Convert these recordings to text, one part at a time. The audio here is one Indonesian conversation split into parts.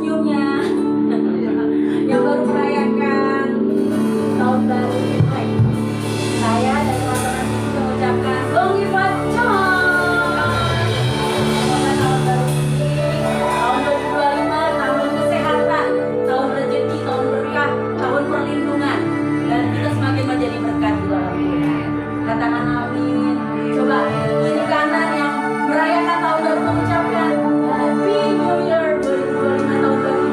senyumnya. Yang baru merayakan tahun baru Imlek. Saya dan teman-teman juga mengucapkan Gong Li Fat Chon. Semoga tahun baru ini, tahun 2025, tahun kesehatan, tahun rezeki, tahun berkah, tahun perlindungan, dan kita semakin menjadi berkat di dalam Tuhan. Katakan amin. Coba kiri kanan yang merayakan tahun baru mengucapkan Happy New Year 2025, tahun baru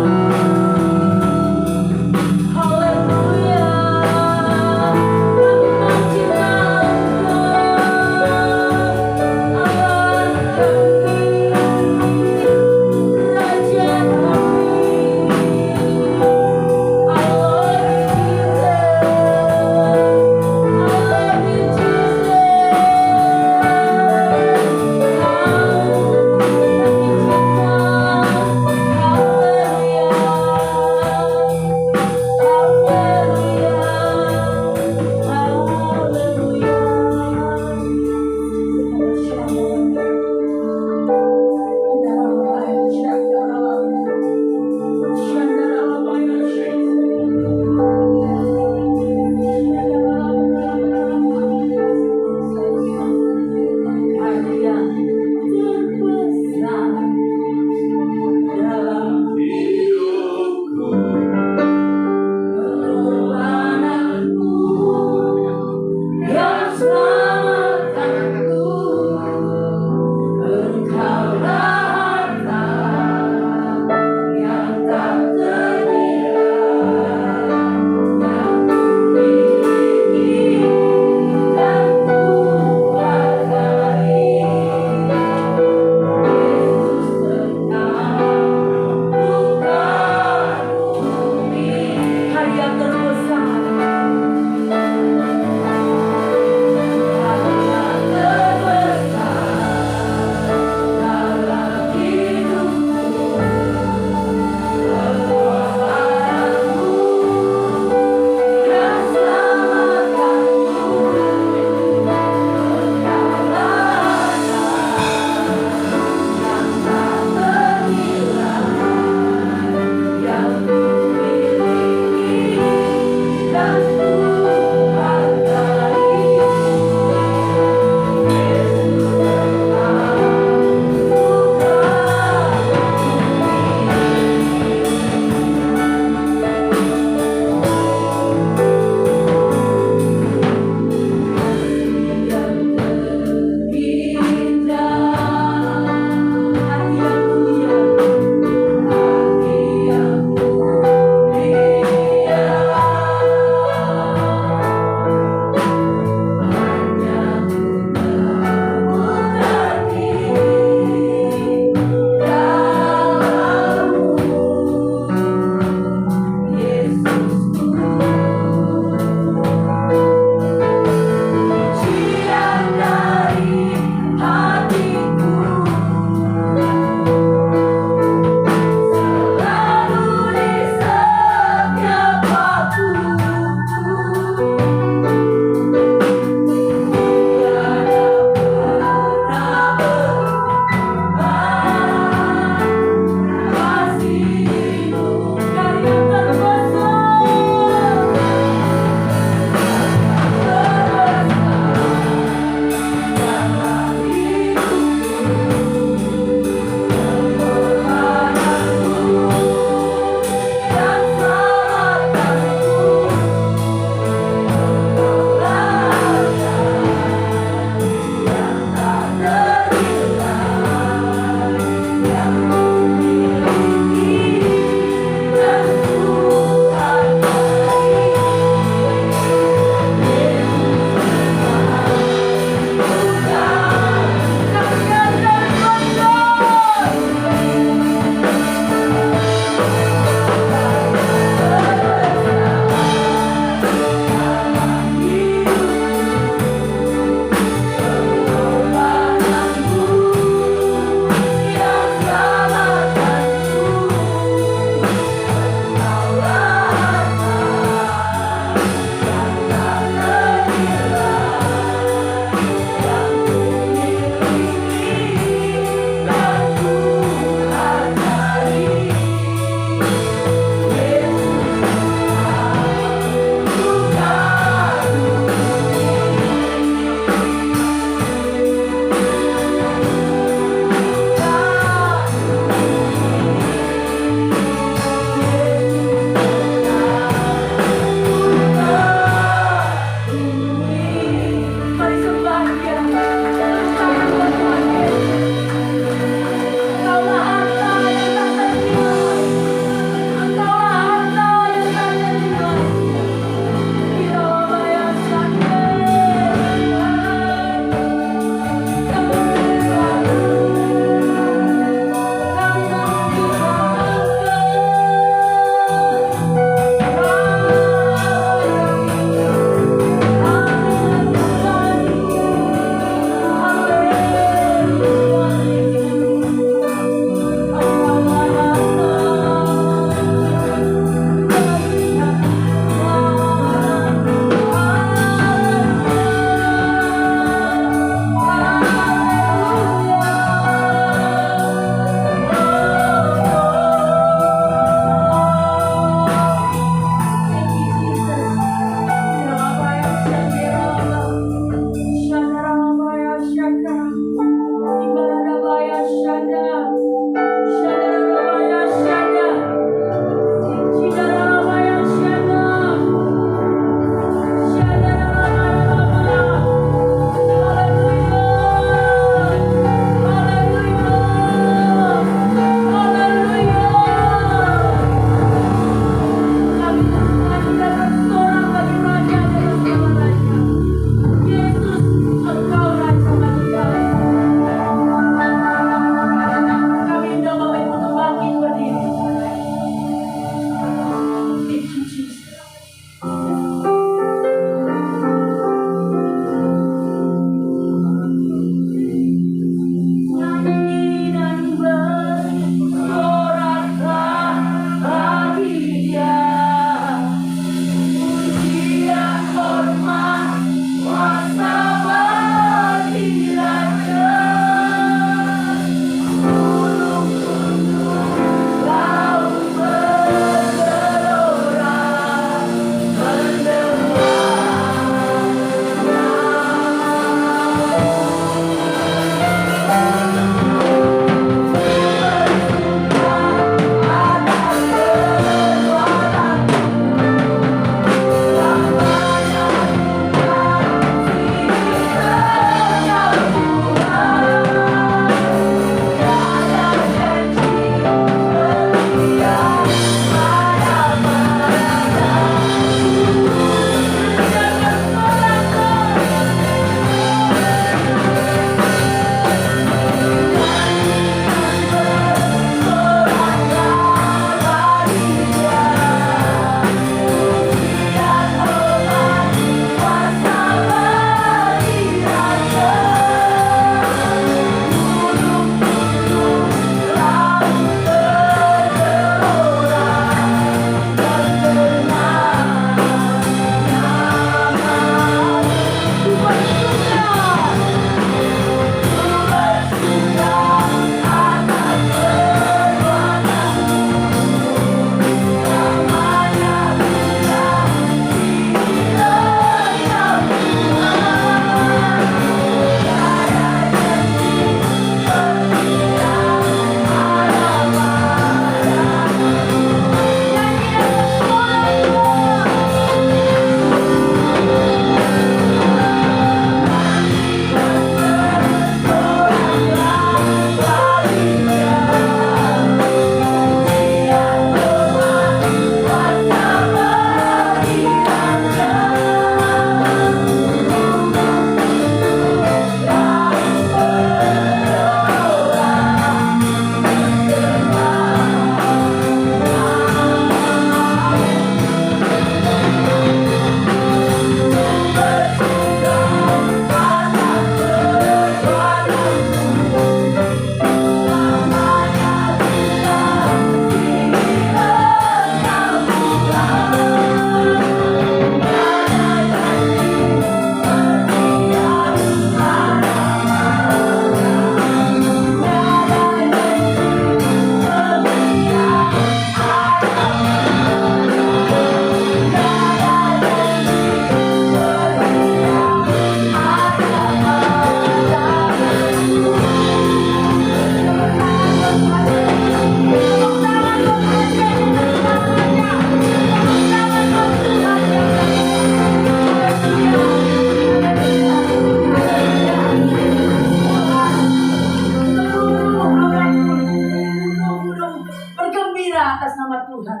atas nama Tuhan.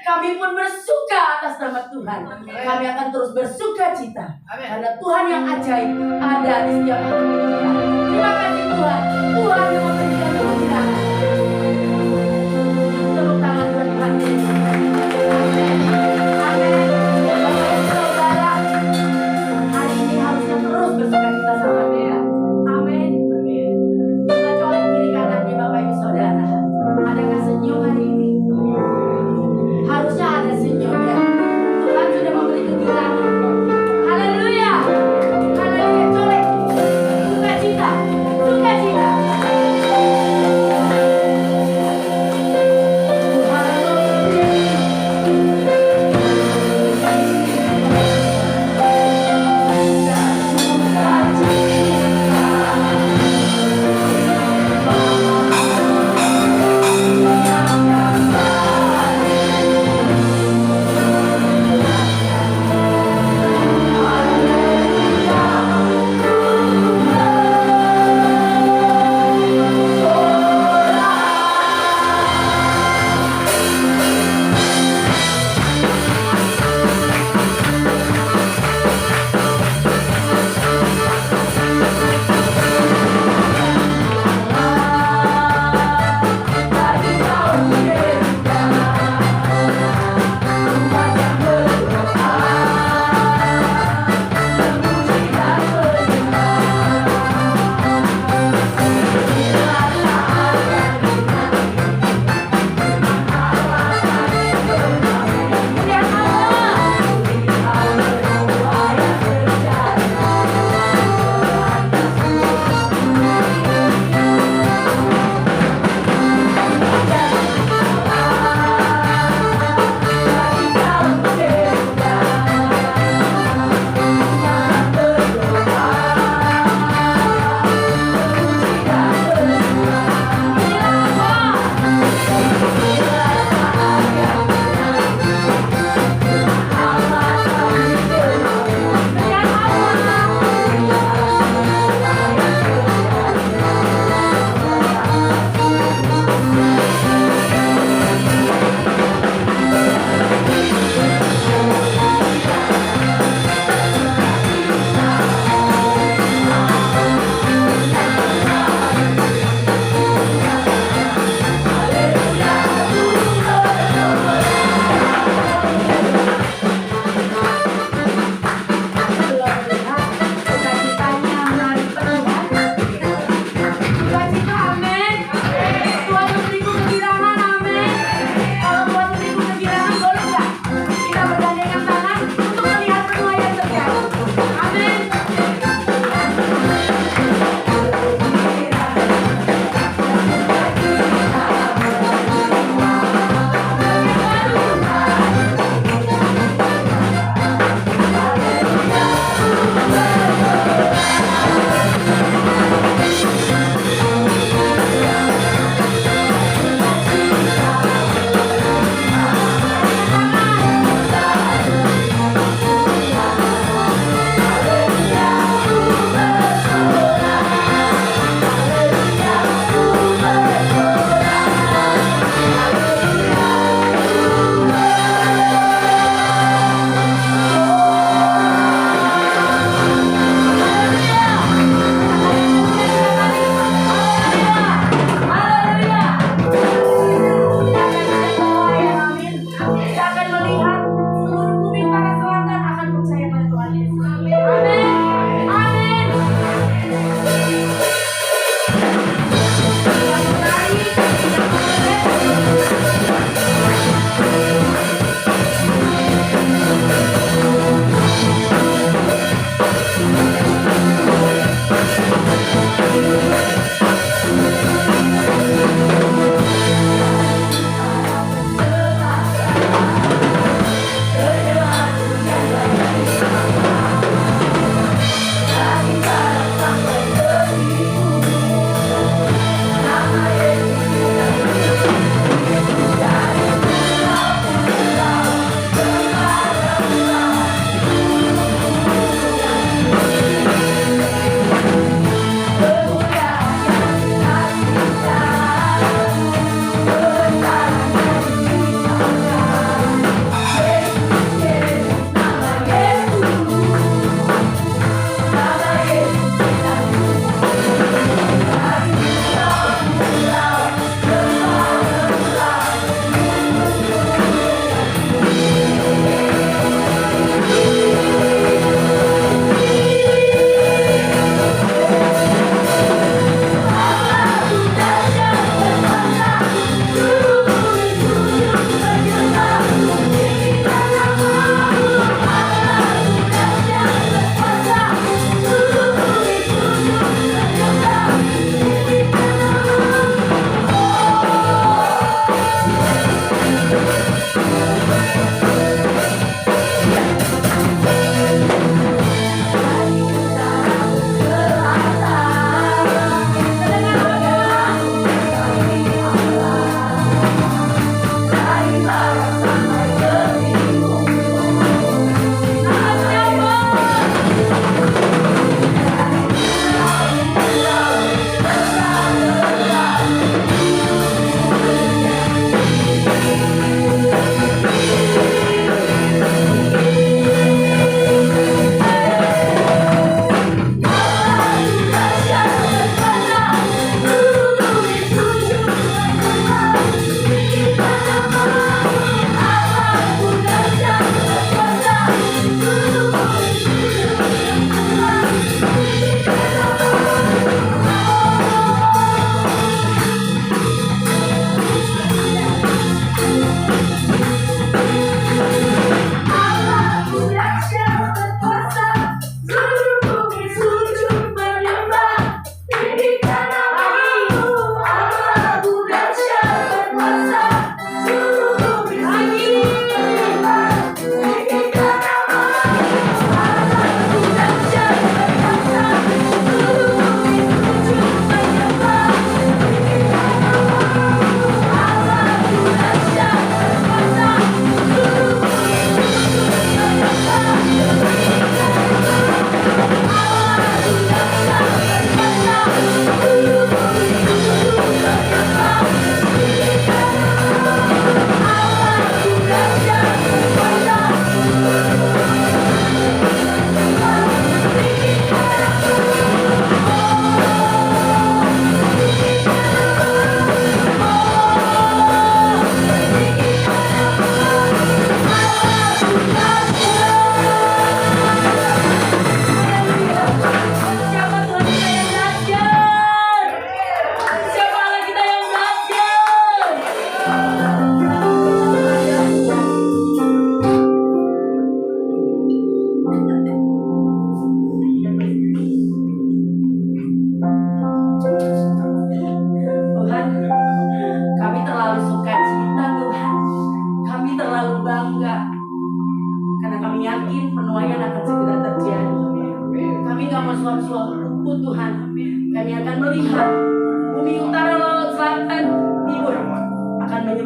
Kami pun bersuka atas nama Tuhan. Kami akan terus bersuka cita. Karena Tuhan yang ajaib ada di setiap hidup kita. Terima kasih Tuhan. Tuhan yang memberikan kemuliaan. Tepuk tangan buat Tuhan Yesus. Amin. Amin. Bapak Ibu Saudara, hari ini harusnya terus bersuka cita sama dia. Amin. Kita colek kiri kanannya Bapak Ibu Saudara. Adakah senyum hari ini? Harusnya ada senyum ya. Tuhan sudah memberi kekurangan. Haleluya. Haleluya. Colek. Sukacita. Sukacita.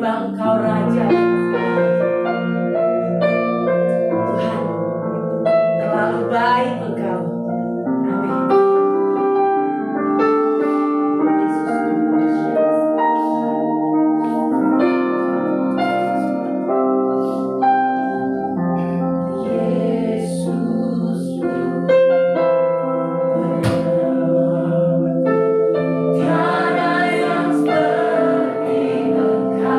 menyembah Engkau Raja. Tuhan, terlalu baik Engkau. Amin. Tiada yang seperti Engkau.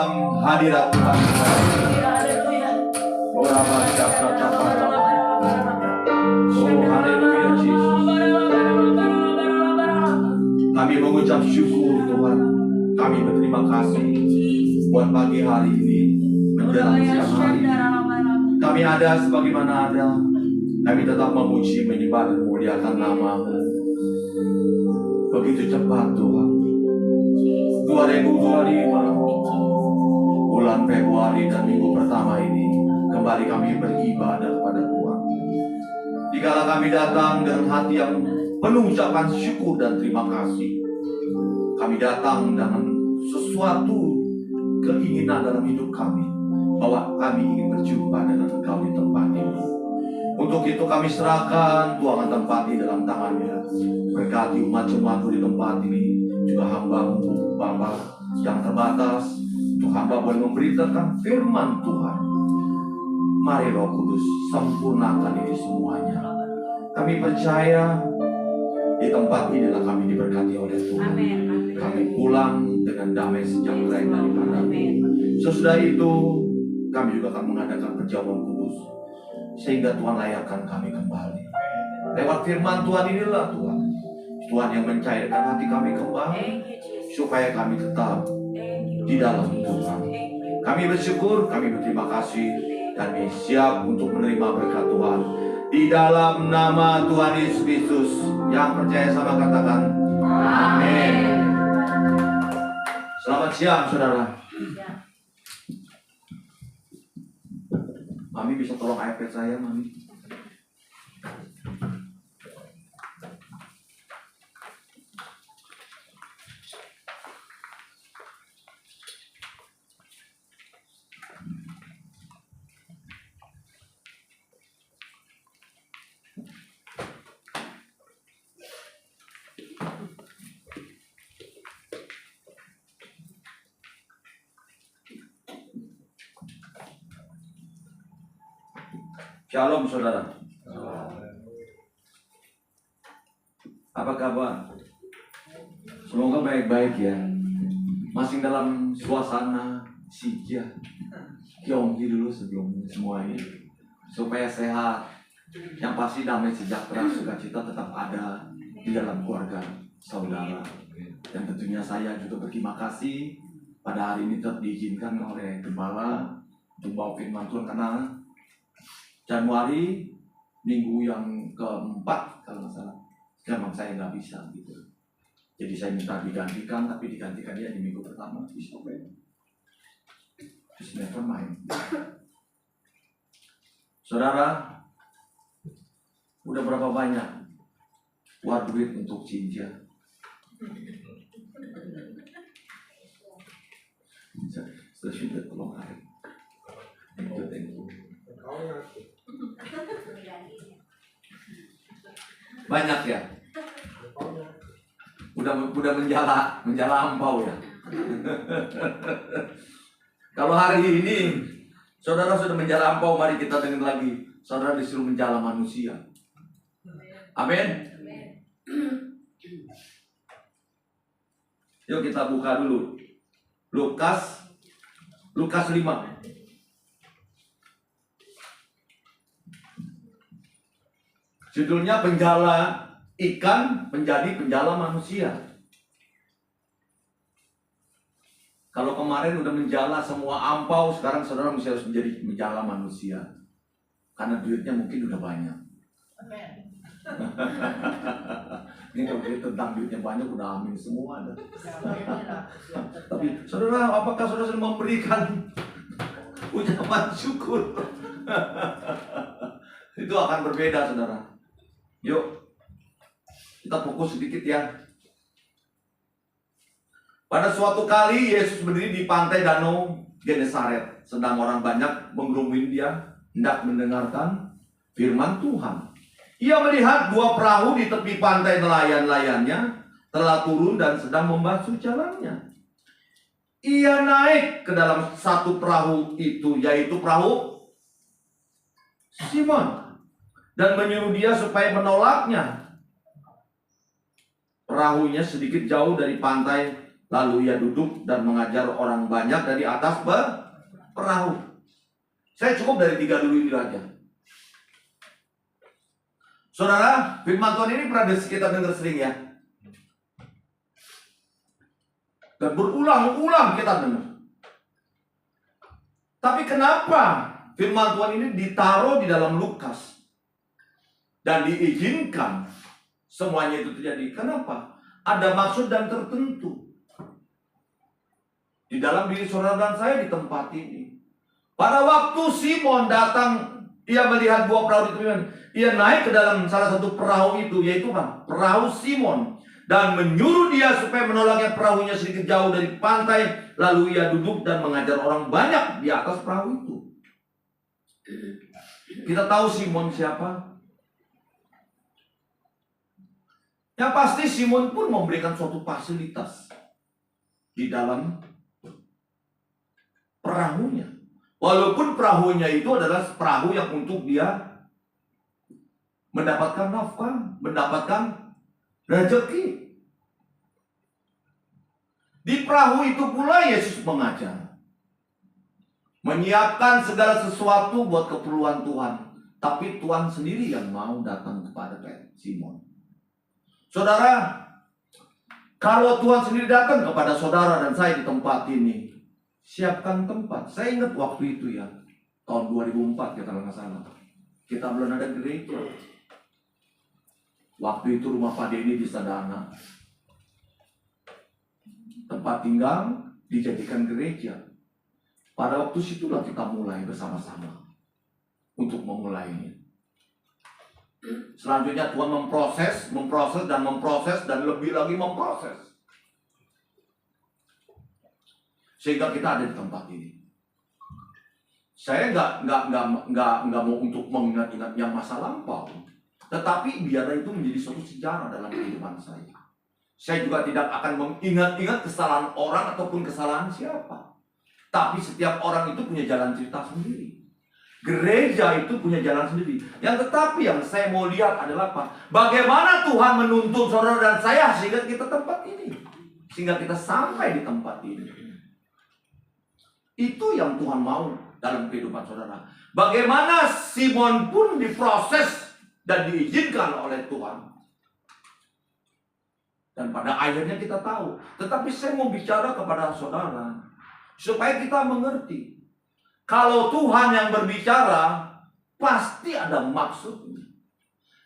dalam hadirat Tuhan. Haleluya. Oh haleluya Yesus. Kami mengucap syukur Tuhan. Kami berterima kasih buat pagi hari ini menjelang siang hari. Kami ada sebagaimana ada. Kami tetap memuji, menyembah dan memuliakan nama-Mu. Begitu cepat Tuhan. 2025 bulan Februari dan minggu pertama ini kembali kami beribadah kepada Tuhan. Dikala kami datang dengan hati yang penuh ucapan syukur dan terima kasih, kami datang dengan sesuatu keinginan dalam hidup kami bahwa kami ingin berjumpa dengan Engkau di tempat ini. Untuk itu kami serahkan Tuhan tempat ini dalam tangan-Nya. Berkati umat-umat-Mu di tempat ini, juga hamba-Mu Bapa yang terbatas, untuk hamba boleh memberitakan firman Tuhan. Mari Roh Kudus sempurnakan ini semuanya. Kami percaya di tempat inilah kami diberkati oleh Tuhan. Kami pulang dengan damai sejahtera daripada. Sesudah itu kami juga akan mengadakan perjamuan kudus sehingga Tuhan layakkan kami kembali. Lewat firman Tuhan inilah Tuhan yang mencairkan hati kami kembali supaya kami tetap di dalam Tuhan. Kami bersyukur, kami berterima kasih, dan kami siap untuk menerima berkat Tuhan. Di dalam nama Tuhan Yesus Kristus, yang percaya sama katakan amin. Selamat siang saudara. Mami bisa tolong iPad saya, Mami? Shalom saudara. Apa kabar? Semoga baik-baik ya. Masih dalam suasana Sijah. Kyonggi dulu sebelum semuanya. Supaya sehat. Yang pasti damai sejahtera, sukacita tetap ada di dalam keluarga saudara. Dan tentunya saya juga berterima kasih pada hari ini tetap diizinkan oleh Gembala untuk bawa firman Tuhan karena Januari minggu yang keempat kalau nggak salah, memang saya nggak bisa gitu. Jadi saya minta digantikan, tapi digantikan dia di minggu pertama bisa Just never mind. Saudara, udah berapa banyak keluar duit untuk Cinja? Sudah tolong air. Thank you. Banyak ya? Udah menjala ampau ya. Kalau hari ini saudara sudah menjala ampau, mari kita dengar lagi. Saudara disuruh menjala manusia. Amin. Yuk kita buka dulu Lukas 5. Judulnya penjala ikan menjadi penjala manusia. Kalau kemarin udah menjala semua ampau, sekarang saudara mesti harus menjadi menjala manusia. Karena duitnya mungkin udah banyak. Ini kalau tentang duitnya banyak udah amin semua ada. Tapi saudara, apakah saudara sudah memberikan ucapan syukur? Itu akan berbeda saudara. Yuk, kita fokus sedikit ya. Pada suatu kali Yesus berdiri di pantai danau Genesaret. Sedang orang banyak menggerumuni dia, hendak mendengarkan firman Tuhan. Ia melihat 2 perahu di tepi pantai, nelayan-nelayannya telah turun dan sedang membasuh jalannya. Ia naik ke dalam satu perahu itu, yaitu perahu Simon, dan menyuruh dia supaya menolaknya. Perahunya sedikit jauh dari pantai, Lalu ia duduk dan mengajar orang banyak dari atas perahu. Saya cukup dari 3 dulu itu aja. Saudara, firman Tuhan ini pernah kita dengar sering ya. Dan berulang-ulang kita dengar. Tapi kenapa firman Tuhan ini ditaruh di dalam Lukas? Dan diizinkan semuanya itu terjadi. Kenapa? Ada maksud dan tertentu. Di dalam diri saudara dan saya di tempat ini. Pada waktu Simon datang, ia melihat 2 perahu di tepian. Ia naik ke dalam salah satu perahu itu, yaitu apa? Perahu Simon. Dan menyuruh dia supaya menolongnya perahunya sedikit jauh dari pantai. Lalu ia duduk dan mengajar orang banyak di atas perahu itu. Kita tahu Simon siapa? Yang pasti Simon pun memberikan suatu fasilitas di dalam perahunya. Walaupun perahunya itu adalah perahu yang untuk dia mendapatkan nafkah, mendapatkan rezeki. Di perahu itu pula Yesus mengajar, menyiapkan segala sesuatu buat keperluan Tuhan. Tapi Tuhan sendiri yang mau datang kepada Simon. Saudara, kalau Tuhan sendiri datang kepada saudara dan saya di tempat ini, siapkan tempat. Saya ingat waktu itu ya, tahun 2004 ya kalau nggak salah. Kita belum ada gereja. Waktu itu rumah Pak Denny di Sadana. Tempat tinggal dijadikan gereja. Pada waktu situlah kita mulai bersama-sama untuk memulainya. Selanjutnya Tuhan memproses dan lebih lagi memproses. Sehingga kita ada di tempat ini. Saya nggak mau untuk mengingat-ingat yang masa lampau, tetapi biarlah itu menjadi suatu sejarah dalam kehidupan saya. Saya juga tidak akan mengingat-ingat kesalahan orang ataupun kesalahan siapa. Tapi setiap orang itu punya jalan cerita sendiri. Gereja itu punya jalan sendiri. Yang tetapi yang saya mau lihat adalah apa? Bagaimana Tuhan menuntun saudara dan saya sehingga kita tempat ini, sehingga kita sampai di tempat ini. Itu yang Tuhan mau dalam kehidupan saudara. Bagaimana Simon pun diproses dan diizinkan oleh Tuhan. Dan pada akhirnya kita tahu. Tetapi saya mau bicara kepada saudara supaya kita mengerti. Kalau Tuhan yang berbicara, pasti ada maksudnya.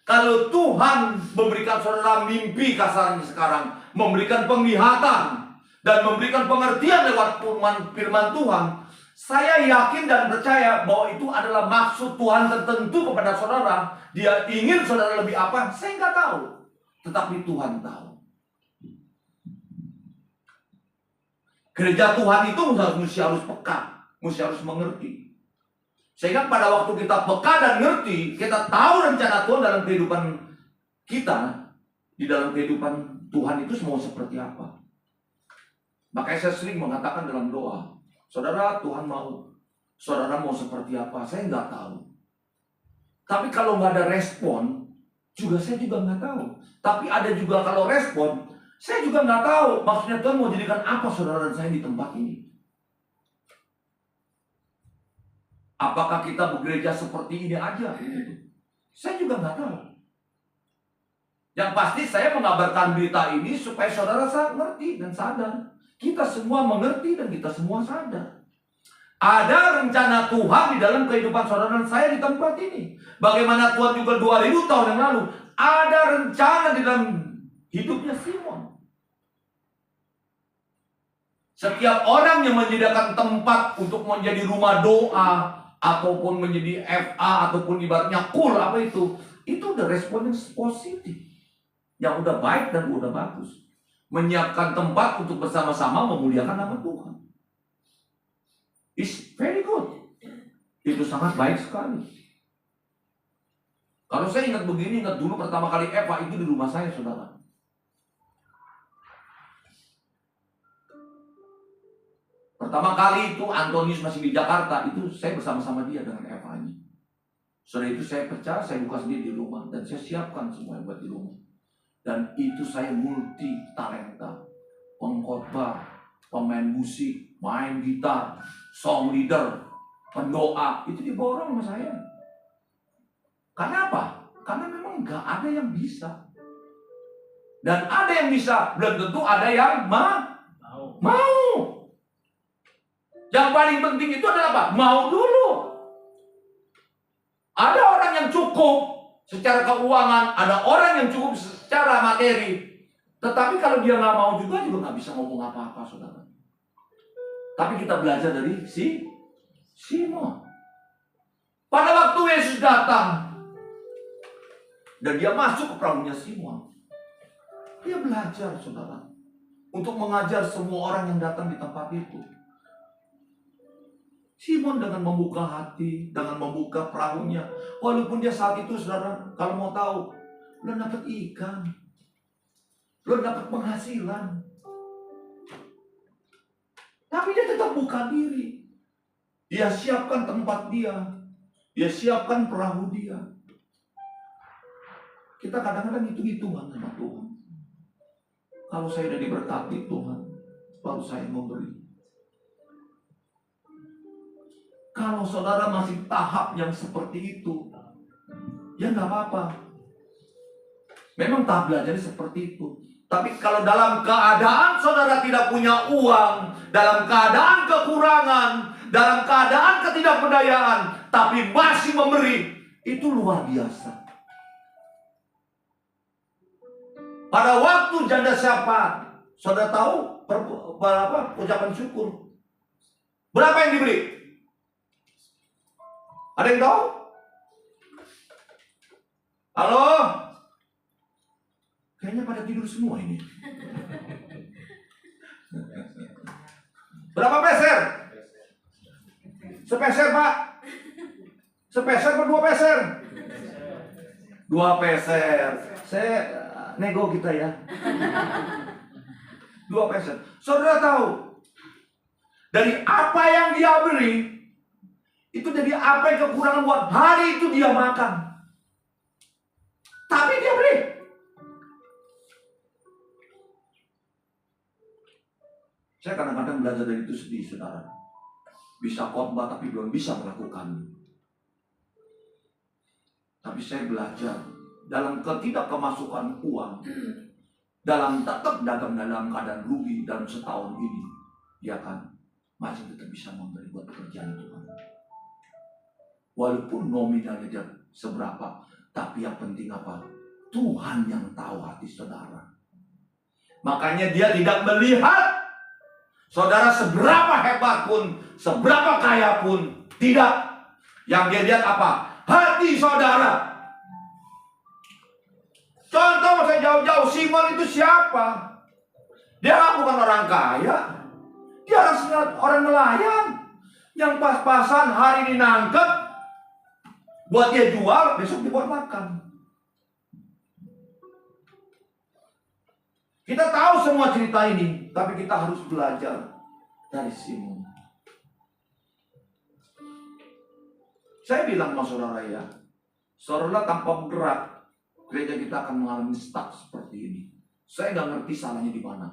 Kalau Tuhan memberikan saudara mimpi kasarnya sekarang, memberikan penglihatan dan memberikan pengertian lewat firman Tuhan, saya yakin dan percaya bahwa itu adalah maksud Tuhan tertentu kepada saudara. Dia ingin saudara lebih apa? Saya nggak tahu. Tetapi Tuhan tahu. Gereja Tuhan itu mesti harus peka, mesti harus mengerti. Sehingga pada waktu kita peka dan ngerti, kita tahu rencana Tuhan dalam kehidupan kita, di dalam kehidupan Tuhan itu semua seperti apa. Makanya saya sering mengatakan dalam doa, saudara Tuhan mau, saudara mau seperti apa, saya nggak tahu. Tapi kalau nggak ada respon, saya juga nggak tahu. Tapi ada juga kalau respon, saya juga nggak tahu maksudnya Tuhan mau jadikan apa saudara dan saya di tempat ini. Apakah kita begereja seperti ini aja? Saya juga nggak tahu. Yang pasti saya mengabarkan berita ini supaya saudara ngerti dan sadar. Kita semua mengerti dan kita semua sadar. Ada rencana Tuhan di dalam kehidupan saudara dan saya di tempat ini. Bagaimana Tuhan juga 2000 tahun yang lalu. Ada rencana di dalam hidupnya Simon. Setiap orang yang menyediakan tempat untuk menjadi rumah doa, ataupun menjadi FA, ataupun ibaratnya apa itu udah respon yang positif. Yang udah baik dan udah bagus. Menyiapkan tempat untuk bersama-sama memuliakan nama Tuhan. It's very good. Itu sangat baik sekali. Kalau saya ingat begini, ingat dulu pertama kali FA itu di rumah saya, saudara. Pertama kali itu Antonius masih di Jakarta, itu saya bersama-sama dia dengan Eva-nya. Setelah itu saya pecah, saya buka sendiri di rumah dan saya siapkan semua buat di rumah. Dan itu saya multi talenta pengkhotbah, pemain musik, main gitar, song leader, pendoa, itu diborong sama saya. Karena apa? Karena memang nggak ada yang bisa. Dan ada yang bisa, belum tentu ada yang mau. Yang paling penting itu adalah apa? Mau dulu. Ada orang yang cukup secara keuangan, ada orang yang cukup secara materi. Tetapi kalau dia nggak mau juga nggak bisa ngomong apa-apa, saudara. Tapi kita belajar dari Simon. Pada waktu Yesus datang dan dia masuk ke perahunya Simon, dia belajar, saudara, untuk mengajar semua orang yang datang di tempat itu. Simon dengan membuka hati, dengan membuka perahunya, walaupun dia saat itu, saudara, kalau mau tahu, belum dapat ikan, belum dapat penghasilan, tapi dia tetap buka diri. Dia siapkan tempat dia siapkan perahu dia. Kita kadang-kadang hitung-hitungan sama Tuhan. Kalau saya sudah diberkati Tuhan, baru saya memberi. Kalau saudara masih tahap yang seperti itu, ya nggak apa-apa. Memang tahap belajarnya seperti itu. Tapi kalau dalam keadaan saudara tidak punya uang, dalam keadaan kekurangan, dalam keadaan ketidakberdayaan, tapi masih memberi, itu luar biasa. Pada waktu janda syafaat, saudara tahu berapa ucapan syukur? Berapa yang diberi? Ada yang tahu? Halo? Kayaknya pada tidur semua ini. Berapa peser? Sepeser, Pak? Sepeser atau 2 peser? 2 peser. Saya nego kita ya. 2 peser. Saudara tahu, dari apa yang dia beri, itu dari apa yang kekurangan buat hari itu dia makan. Tapi dia beri. Saya kadang-kadang belajar dari itu sedih, saudara. Bisa khotbah tapi belum bisa melakukannya. Tapi saya belajar dalam ketidakkemasukan uang, dalam tetap dagang dalam keadaan rugi dalam setahun ini, dia kan masih tetap bisa memberi buat pekerjaan Tuhan. Walaupun nominalnya dia seberapa, tapi yang penting apa? Tuhan yang tahu hati saudara. Makanya dia tidak melihat saudara seberapa hebat pun, seberapa kaya pun, tidak. Yang dia lihat apa? Hati saudara. Contoh saya jauh-jauh, Simon itu siapa? Dia bukan orang kaya. Dia orang nelayan yang pas-pasan hari ini nangkep, buat dia jual, besok dibuat makan. Kita tahu semua cerita ini, tapi kita harus belajar dari Simon. Saya bilang sama saudara ya, saudara tanpa bergerak, gereja kita akan mengalami stuck seperti ini. Saya nggak ngerti salahnya di mana.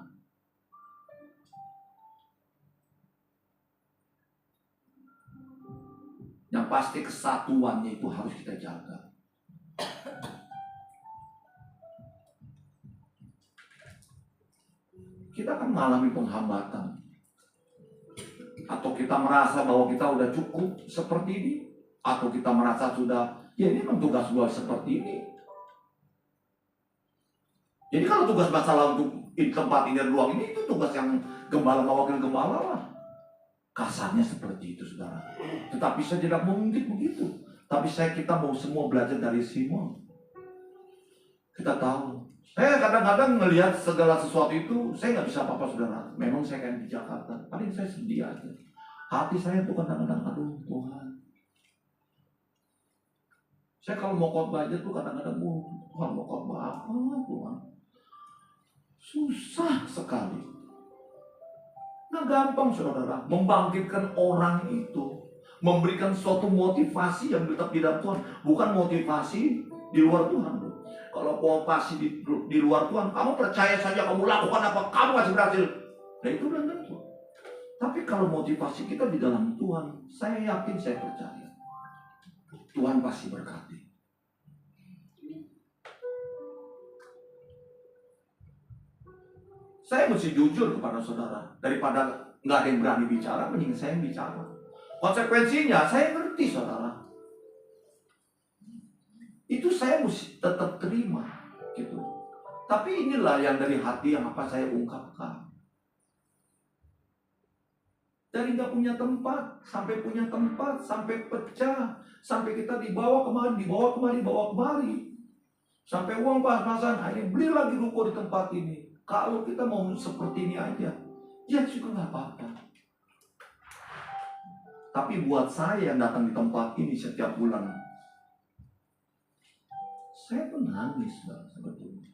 Yang pasti kesatuannya itu harus kita jaga. Kita akan mengalami penghambatan. Atau kita merasa bahwa kita udah cukup seperti ini. Atau kita merasa sudah, ya ini memang tugas gua seperti ini. Jadi kalau tugas masalah untuk tempat ini ruang ini, itu tugas yang gembala wakil gembala lah. Kasarnya seperti itu, saudara. Tetapi saya tidak mungkin begitu. Tapi kita mau semua belajar dari Simon. Kita tahu. Saya kadang-kadang melihat segala sesuatu itu, saya nggak bisa apa-apa, saudara. Memang saya kan di Jakarta. Paling saya sedih aja. Hati saya tuh kadang-kadang, aduh Tuhan. Saya kalau mau khotbah aja tuh kadang-kadang, Tuhan mau khotbah apa Tuhan? Susah sekali. Nah gampang saudara, membangkitkan orang itu, memberikan suatu motivasi yang tetap di dalam Tuhan, bukan motivasi di luar Tuhan. Kalau motivasi di luar Tuhan, kamu percaya saja, kamu lakukan apa, kamu masih berhasil. Nah itu belum tentu. Tapi kalau motivasi kita di dalam Tuhan, saya yakin, saya percaya Tuhan pasti berkati. Saya mesti jujur kepada saudara. Daripada nggak ada yang berani bicara, mending saya yang bicara. Konsekuensinya saya ngerti, saudara. Itu saya mesti tetap terima, gitu. Tapi inilah yang dari hati yang apa saya ungkapkan. Dari nggak punya tempat, sampai punya tempat, sampai pecah, sampai kita dibawa kemari. Sampai uang pas-pasan, akhirnya beli lagi ruko di tempat ini. Kalau kita mau seperti ini aja, ya juga nggak apa-apa. Tapi buat saya yang datang di tempat ini setiap bulan, saya pun nangis, sebetulnya.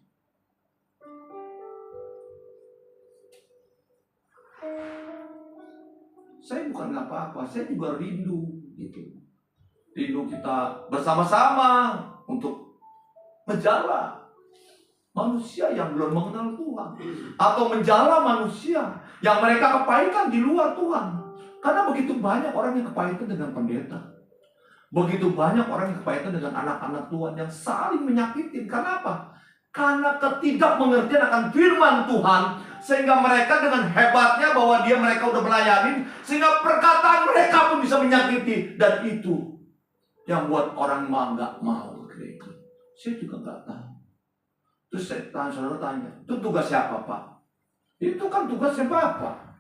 Saya bukan apa-apa, saya juga rindu, gitu. Rindu kita bersama-sama untuk menjala manusia yang belum mengenal Tuhan, atau menjala manusia yang mereka kepaikan di luar Tuhan. Karena begitu banyak orang yang kepaikan dengan pendeta, begitu banyak orang yang kepaikan dengan anak-anak Tuhan yang saling menyakitin. Kenapa? Karena ketidakmengertian akan firman Tuhan, sehingga mereka dengan hebatnya bahwa mereka udah melayani, sehingga perkataan mereka pun bisa menyakiti. Dan itu yang buat orang nggak mau ke gereja. Saya juga nggak tahu. Terus saudara tanya, itu tugas siapa, Pak? Itu kan tugasnya Bapak.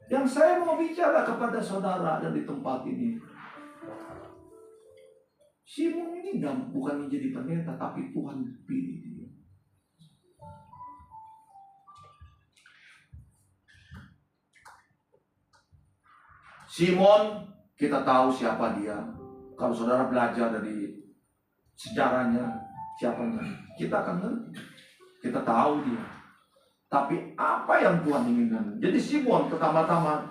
Yang saya mau bicara kepada saudara dan di tempat ini, Simon ini bukan menjadi pendeta, tapi Tuhan pilih dia. Simon, kita tahu siapa dia. Kalau saudara belajar dari sejarahnya, siapanya, kita akan ngerti. Kita tahu dia. Tapi apa yang Tuhan inginkan? Jadi Simon pertama-tama,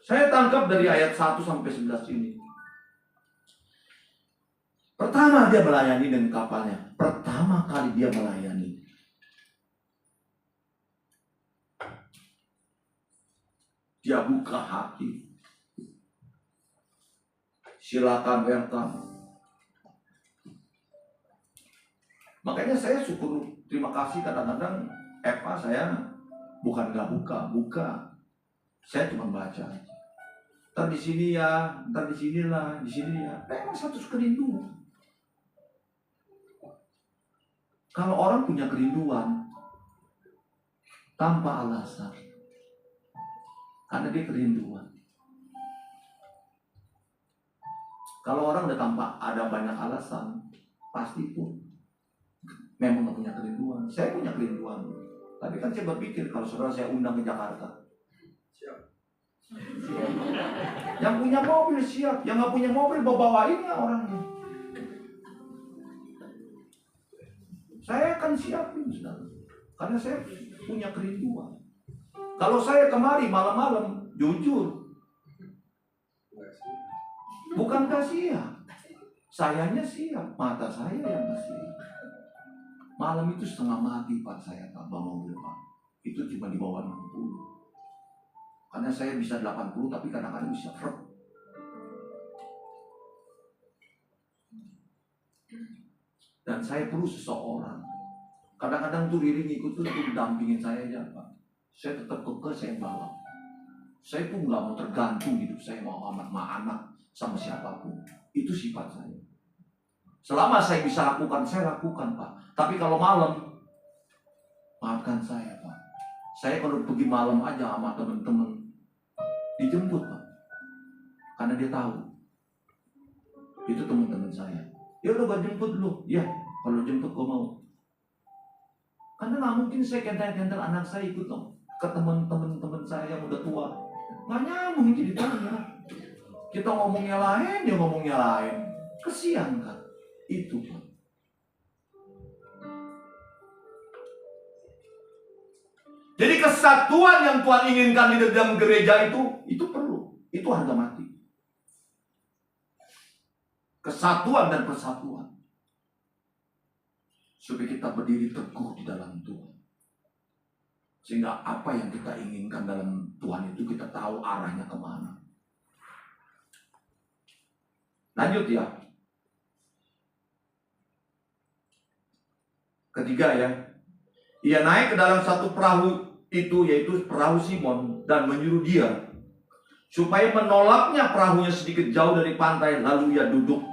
saya tangkap dari ayat 1 sampai 11 ini. Pertama dia melayani dengan kapalnya. Pertama kali dia melayani. Dia buka hati. Silakan, welcome. Makanya saya syukur, terima kasih, kadang-kadang Eva saya bukan nggak buka. Saya cuma baca. Ntar di sini ya, ntar di sinilah, di sini ya. Memang satu kerinduan. Kalau orang punya kerinduan tanpa alasan, karena dia kerinduan. Kalau orang udah tanpa ada banyak alasan, pasti pun memang gak punya kerinduan. Saya punya kerinduan. Tapi kan saya berpikir kalau saudara saya undang ke Jakarta, siap. Yang punya mobil siap, yang gak punya mobil bawain ya orangnya. Saya akan siapin, saudara. Karena saya punya kerinduan. Kalau saya kemari malam-malam, jujur, bukan siap, sayanya siap, mata saya yang siap. Malam itu setengah mati Pak saya, Pak, bawa mobil Pak. Itu cuma di bawah 60. Karena saya bisa 80, tapi kadang-kadang bisa frek. Dan saya perlu seseorang. Kadang-kadang tuh Riri ngikut tuh dampingin saya aja Pak. Saya tetap kekeh, saya bawa. Saya pun gak mau tergantung hidup saya mau sama anak, sama siapapun. Itu sifat saya. Selama saya bisa lakukan, saya lakukan Pak. Tapi kalau malam, maafkan saya Pak. Saya kalau pergi malam aja sama teman-teman, dijemput Pak. Karena dia tahu. Itu teman-teman saya. Ya udah gak jemput lu. Ya, kalau jemput gua mau. Karena gak mungkin saya kental-kental anak saya ikut dong ke teman-teman saya yang udah tua. Gak nyambung jadi tanya. Kita ngomongnya lain, dia ngomongnya lain. Kesian kan? Itu Pak. Jadi kesatuan yang Tuhan inginkan di dalam gereja itu perlu. Itu harga mati. kesatuan dan persatuan. Supaya kita berdiri teguh di dalam Tuhan. Sehingga apa yang kita inginkan dalam Tuhan itu kita tahu arahnya kemana. Lanjut ya. Ketiga ya. Ia naik ke dalam satu perahu itu, yaitu perahu Simon, dan menyuruh dia supaya menolaknya perahunya sedikit jauh dari pantai. Lalu ia duduk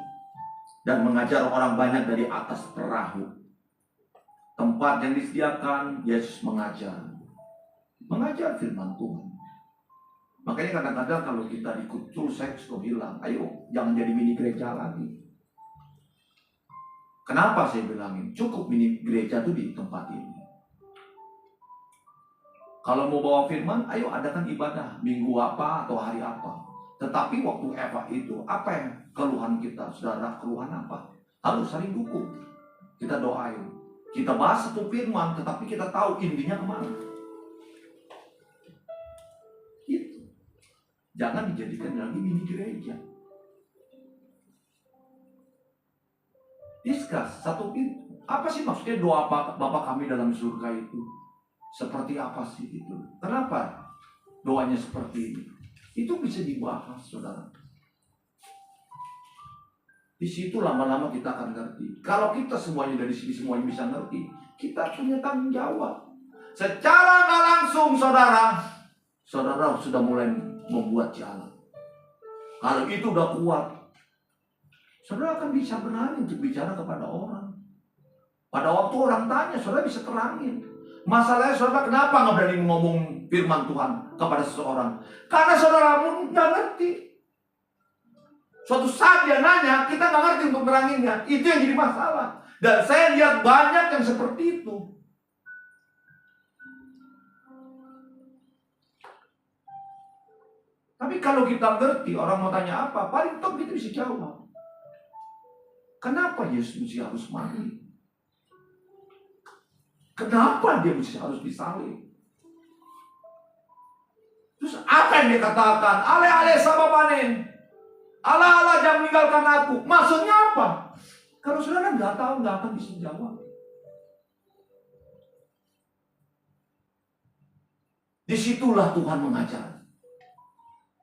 dan mengajar orang banyak dari atas perahu. Tempat yang disediakan, Yesus mengajar firman Tuhan. Makanya kadang-kadang kalau kita ikut terus, saya suka bilang, ayo jangan jadi mini gereja lagi. Kenapa saya bilangin? Cukup mini gereja itu di tempat ini. Kalau mau bawa firman, ayo adakan ibadah minggu apa atau hari apa. Tetapi waktu Eva itu, apa yang keluhan kita? Saudara, keluhan apa? Harus saling dukung. Kita doain. Kita bahas satu firman, tetapi kita tahu intinya kemana. Gitu. Jangan dijadikan lagi mini gereja. Diskus satu pintu. Apa sih maksudnya doa Bapa kami dalam surga itu? Seperti apa sih itu? Kenapa doanya seperti ini? Itu bisa dibahas, saudara. Di situ lama-lama kita akan ngerti. Kalau kita semuanya dari sini semuanya bisa ngerti, kita punya tanggung jawab. Secara nggak langsung, saudara sudah mulai membuat jalan. Kalau itu udah kuat, saudara akan bisa berani untuk bicara kepada orang. Pada waktu orang tanya, saudara bisa terangin. Masalahnya saudara kenapa nggak berani ngomong firman Tuhan kepada seseorang? Karena saudara nggak ngerti. Suatu saat dia nanya, kita nggak ngerti untuk meneranginnya. Itu yang jadi masalah. Dan saya lihat banyak yang seperti itu. Tapi kalau kita ngerti, orang mau tanya apa, paling top kita bisa jawab. Kenapa Yesus harus mati? Kenapa dia harus disalib? Terus apa yang dia katakan? Ale-ale sama panen. Allah jangan meninggalkan aku. Maksudnya apa? Kalau saudara nggak tahu, nggak akan bisa jawab. Disitulah Tuhan mengajar.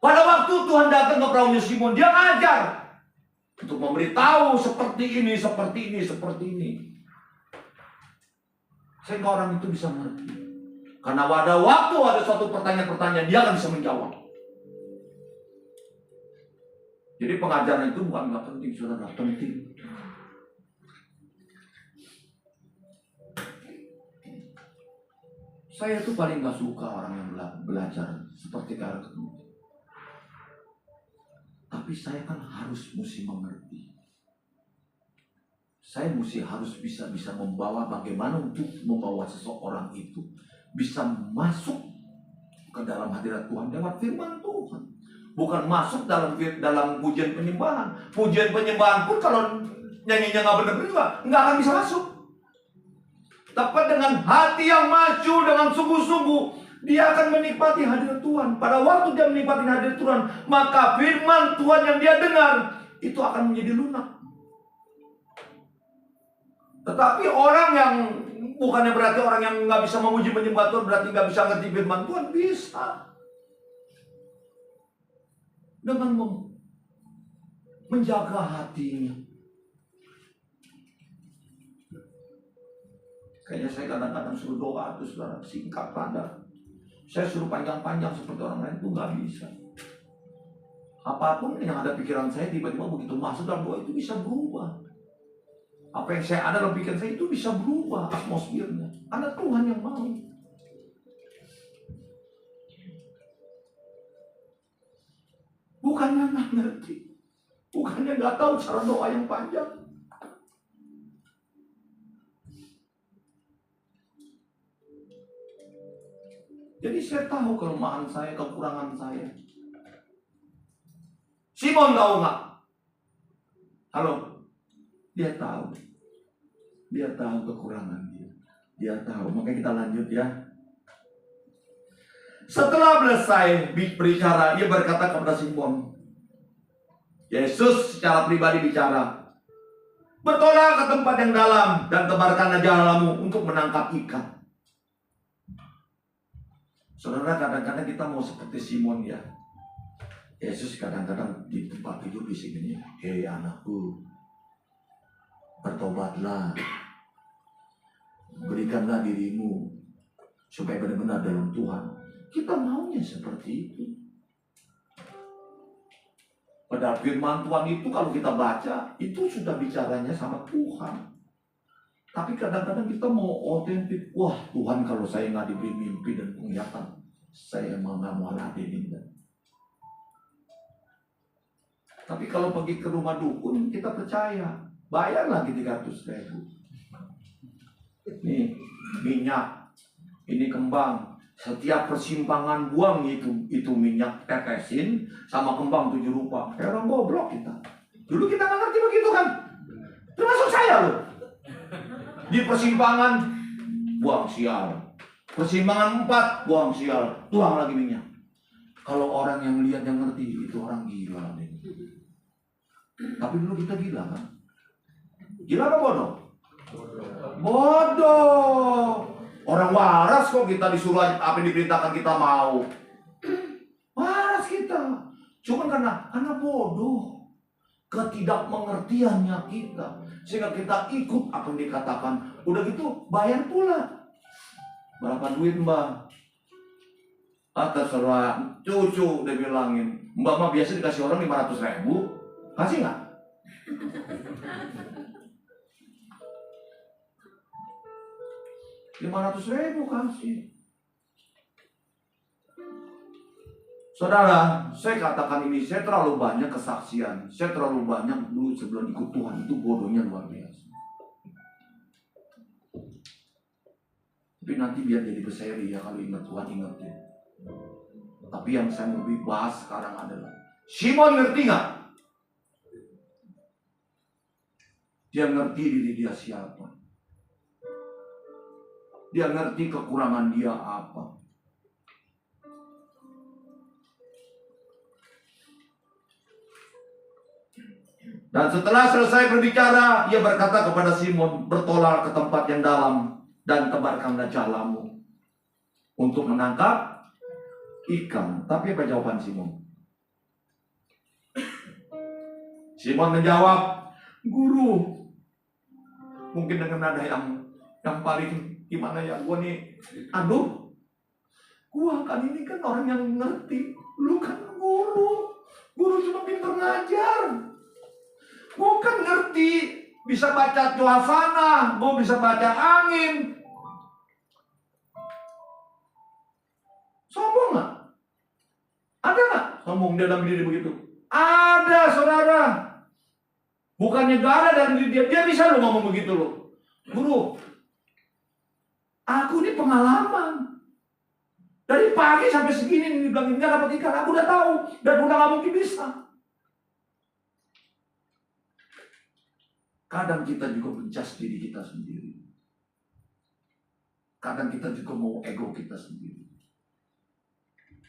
Pada waktu Tuhan datang ke perahunya Simon, dia ngajar untuk memberitahu seperti ini, seperti ini, seperti ini. Sehingga orang itu bisa mengerti. Karena pada waktu ada suatu pertanyaan-pertanyaan, dia akan bisa menjawab. Jadi pengajaran itu bukan nggak penting, saudara, penting. Saya tuh paling nggak suka orang yang belajar seperti karakter. Tapi saya kan mesti mengerti. Saya harus bisa membawa bagaimana untuk membawa seseorang itu bisa masuk ke dalam hadirat Tuhan lewat firman Tuhan. Bukan masuk dalam pujian penyembahan. Pujian penyembahan pun kalau nyanyinya nggak benar juga nggak akan bisa masuk. Tapi dengan hati yang maju, dengan sungguh-sungguh, dia akan menikmati hadirat Tuhan. Pada waktu dia menikmati hadirat Tuhan, maka firman Tuhan yang dia dengar itu akan menjadi lunak. Tetapi orang yang bukannya berarti orang yang nggak bisa memuji menyembah Tuhan berarti nggak bisa ngerti firman Tuhan, bisa. Dengan menjaga hatinya. Kayaknya saya kadang-kadang suruh doa itu saudara, singkat padat. Saya suruh panjang-panjang seperti orang lain itu nggak bisa. Apapun yang ada pikiran saya tiba-tiba begitu masuk dalam doa itu bisa berubah. Apa yang saya ada dalam pikiran saya itu bisa berubah atmosfernya. Karena Tuhan yang mau. Bukannya nggak ngerti, bukannya nggak tahu cara doa yang panjang. Jadi saya tahu kelemahan saya, kekurangan saya. Simon tahu nggak? Halo, dia tahu kekurangan dia. Dia tahu, makanya kita lanjut ya. Setelah selesai berbicara, ia berkata kepada Simon, Yesus secara pribadi bicara, bertolak ke tempat yang dalam dan tebarkanlah jalamu untuk menangkap ikan. Saudara, kadang-kadang kita mau seperti Simon ya. Yesus kadang-kadang di tempat tidur di sini, hei anakku, bertobatlah, berikanlah dirimu supaya benar-benar dalam Tuhan. Kita maunya seperti itu. Padahal firman Tuhan itu kalau kita baca, itu sudah bicaranya sama Tuhan. Tapi kadang-kadang kita mau otentik. Wah, Tuhan, kalau saya nggak diberi mimpi dan penglihatan, saya emang nggak mau ladenin. Tapi kalau pergi ke rumah dukun, kita percaya. Bayar lagi 300.000. Nih, minyak. Ini kembang. Setiap persimpangan buang itu minyak tetesin sama kembang 7 rupa. Kayak orang goblok kita. Dulu kita nggak ngerti begitu kan. Termasuk saya loh. Di persimpangan buang sial. Persimpangan 4 buang sial. Tuang lagi minyak. Kalau orang yang lihat yang ngerti itu orang gila nih. Tapi dulu kita gila kan. Gila apa bodoh? Bodoh. Orang waras kok kita disuruh apa yang diperintahkan kita mau. Waras kita. Cuma karena bodoh. Ketidakmengertiannya kita. Sehingga kita ikut apa yang dikatakan. Udah gitu bayar pula. Berapa duit mbak? Atas serah cucu dia bilangin. Mbak mah biasa dikasih orang 500.000. Kasih nggak? $500.000 kasih. Saudara, saya katakan ini, saya terlalu banyak kesaksian. Saya terlalu banyak dulu sebelum ikut Tuhan. Itu bodohnya luar biasa. Tapi nanti biar jadi berseri ya, kalau ingat Tuhan ingetin. Tapi yang saya lebih bahas sekarang adalah Simon ngerti nggak? Dia ngerti diri dia siapa. Dia ngerti kekurangan dia apa. Dan setelah selesai berbicara, ia berkata kepada Simon, bertolak ke tempat yang dalam dan tebarkanlah jalamu untuk menangkap ikan. Tapi apa jawaban Simon? Simon menjawab, Guru, mungkin dengan nada yang paling gimana ya, gua nih, gua kan ini kan orang yang ngerti, lu kan guru cuma pintar ngajar, gua kan ngerti, bisa baca suasana, gua bisa baca angin. Sombong nggak? Ada nggak sombong dalam diri begitu? Ada, saudara. Bukannya gak ada dalam diri dia bisa loh ngomong begitu loh. Guru, aku ini pengalaman. Dari pagi sampai segini nih bilang nggak dapat ikan, aku udah tahu dan udah nggak mungkin bisa. Kadang kita juga mencas diri kita sendiri. Kadang kita juga mau ego kita sendiri.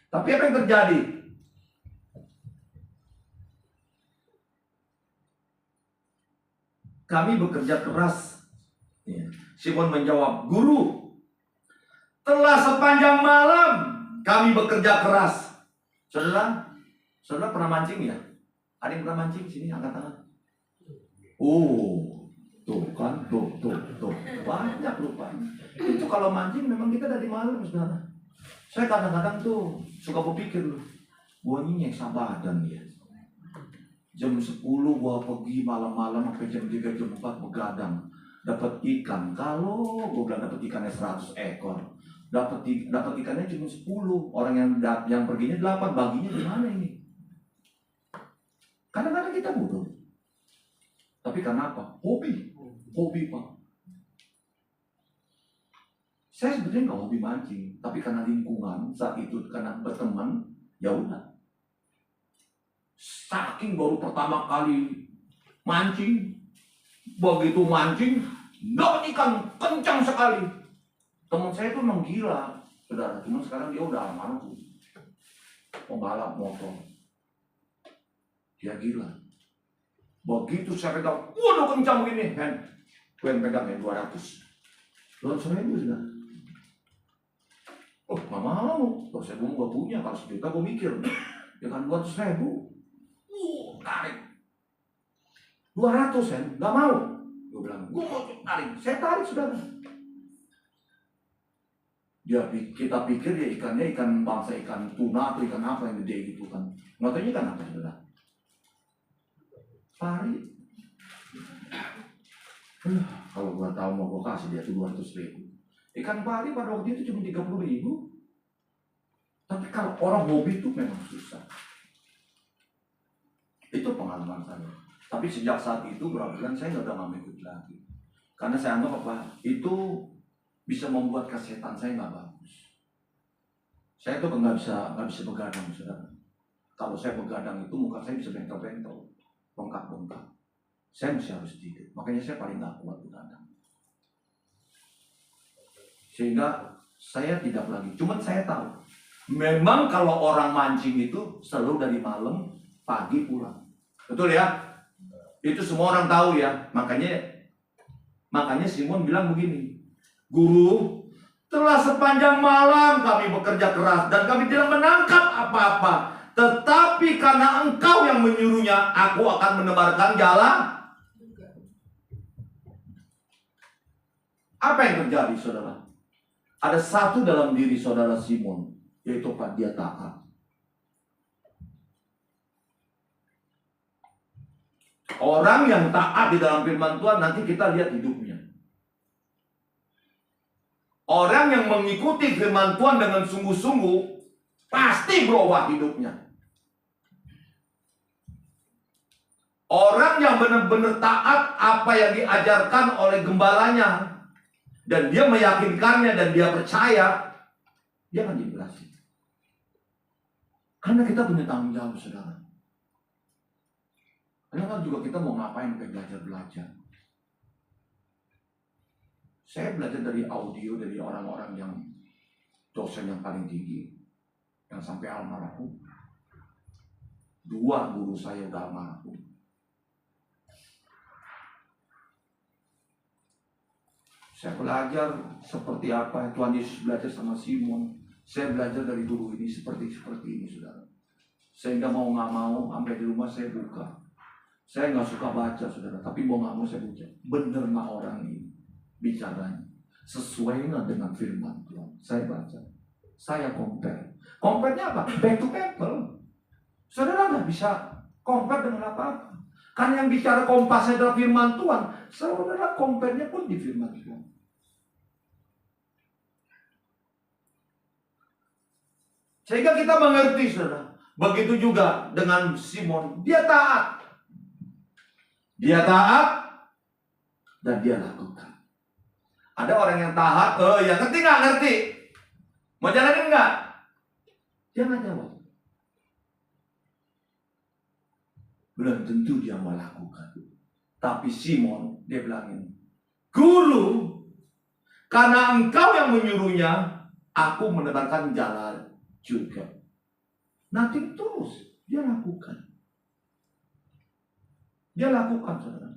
Tapi apa yang terjadi? Kami bekerja keras. Simon menjawab, Guru, telah sepanjang malam kami bekerja keras. Saudara pernah mancing ya? Ada yang pernah mancing? Sini angkat tangan. Oh, tuh kan, tuh. Banyak rupanya. Itu kalau mancing memang kita dari malam, saudara. Saya kadang-kadang tuh suka berpikir loh, gua ini nyeksa badan ya. Jam 10 gua pergi malam-malam sampai jam 3, jam 4 begadang. Dapat ikan. Kalau gua bilang dapat ikannya 100 ekor. Dapat ikannya cuma 10. Orang yang perginya 8, baginya di mana ini? Kadang-kadang kita bodoh. Tapi karena apa? Hobi Pak. Saya sebenarnya nggak hobi mancing, tapi karena lingkungan saat itu, karena berteman, ya udah. Saking baru pertama kali mancing, begitu mancing, dapat ikan kencang sekali. Teman saya itu memang gila, saudara. Cuma sekarang dia udah almarhum, pembalap motor. Dia gila. Begitu saya pegang, waduh kencang begini, gue yang pegang 200. 200.000 sudah. Oh, gak mau. Kalau saya gue punya, kalau 1 juta gue mikir. Ya kan 200.000. Tarik. 200 gak mau. Gue bilang, gue mau tarik. Saya tarik sudah. Kita pikir ya ikannya ikan bangsa ikan tuna atau ikan apa yang gede gitu kan. Nggak tahu ikan apa sudah. Pari. Kalau gua tahu mau gua kasih dia tuh 200.000. Ikan pari pada waktu itu cuma 30.000. Tapi kalau orang hobi itu memang susah. Itu pengalaman saya. Tapi sejak saat itu berapa bulan saya nggak udah ikut lagi. Karena saya anggap apa? Itu bisa membuat kesehatan saya nggak bagus. Saya tuh nggak bisa begadang, saudara. Kalau saya begadang itu muka saya bisa bengkel-bengkel, bengkak-bengkak. Saya mesti harus tidur. Makanya saya paling nggak kuat begadang. Sehingga saya tidak lagi. Cuman saya tahu, memang kalau orang mancing itu selalu dari malam, pagi pulang. Betul ya? Itu semua orang tahu ya. Makanya Simon bilang begini. Guru, telah sepanjang malam kami bekerja keras dan kami tidak menangkap apa-apa. Tetapi karena engkau yang menyuruhnya, aku akan menebarkan jala. Apa yang terjadi, saudara? Ada satu dalam diri saudara Simon, yaitu dia taat. Orang yang taat di dalam firman Tuhan, nanti kita lihat hidupnya. Orang yang mengikuti firman Tuhan dengan sungguh-sungguh pasti berubah hidupnya. Orang yang benar-benar taat apa yang diajarkan oleh gembalanya dan dia meyakinkannya dan dia percaya, dia akan jadi berhasil. Karena kita punya tanggung jawab, saudara. Karena kan juga kita mau ngapain kayak belajar. Saya belajar dari audio dari orang-orang yang dosen yang paling tinggi, yang sampai almarhum. 2 guru saya udah almarhum. Saya belajar seperti apa Tuhan Yesus belajar sama Simon. Saya belajar dari guru ini seperti ini, saudara. Sehingga mau nggak mau, sampai di rumah saya buka. Saya nggak suka baca, saudara, tapi mau nggak mau saya baca. Bener nggak orang ini bicaranya? Sesuai nggak dengan firman Tuhan? Saya baca, saya compare. Compare-nya apa? Back to people. Saudara nggak bisa compare dengan apa-apa. Kan yang bicara kompasnya adalah firman Tuhan. Saudara compare-nya pun di firman Tuhan. Sehingga kita mengerti, saudara. Begitu juga dengan Simon. Dia taat. Dia taat dan dia lakukan. Ada orang yang taat, ya ngerti nggak ngerti? Mau jalanin nggak? Dia nggak jawab. Belum tentu dia mau lakukan. Tapi Simon, dia bilangin, Guru, karena engkau yang menyuruhnya, aku menebarkan jalan juga. Nanti terus dia lakukan. Dia lakukan, saudara.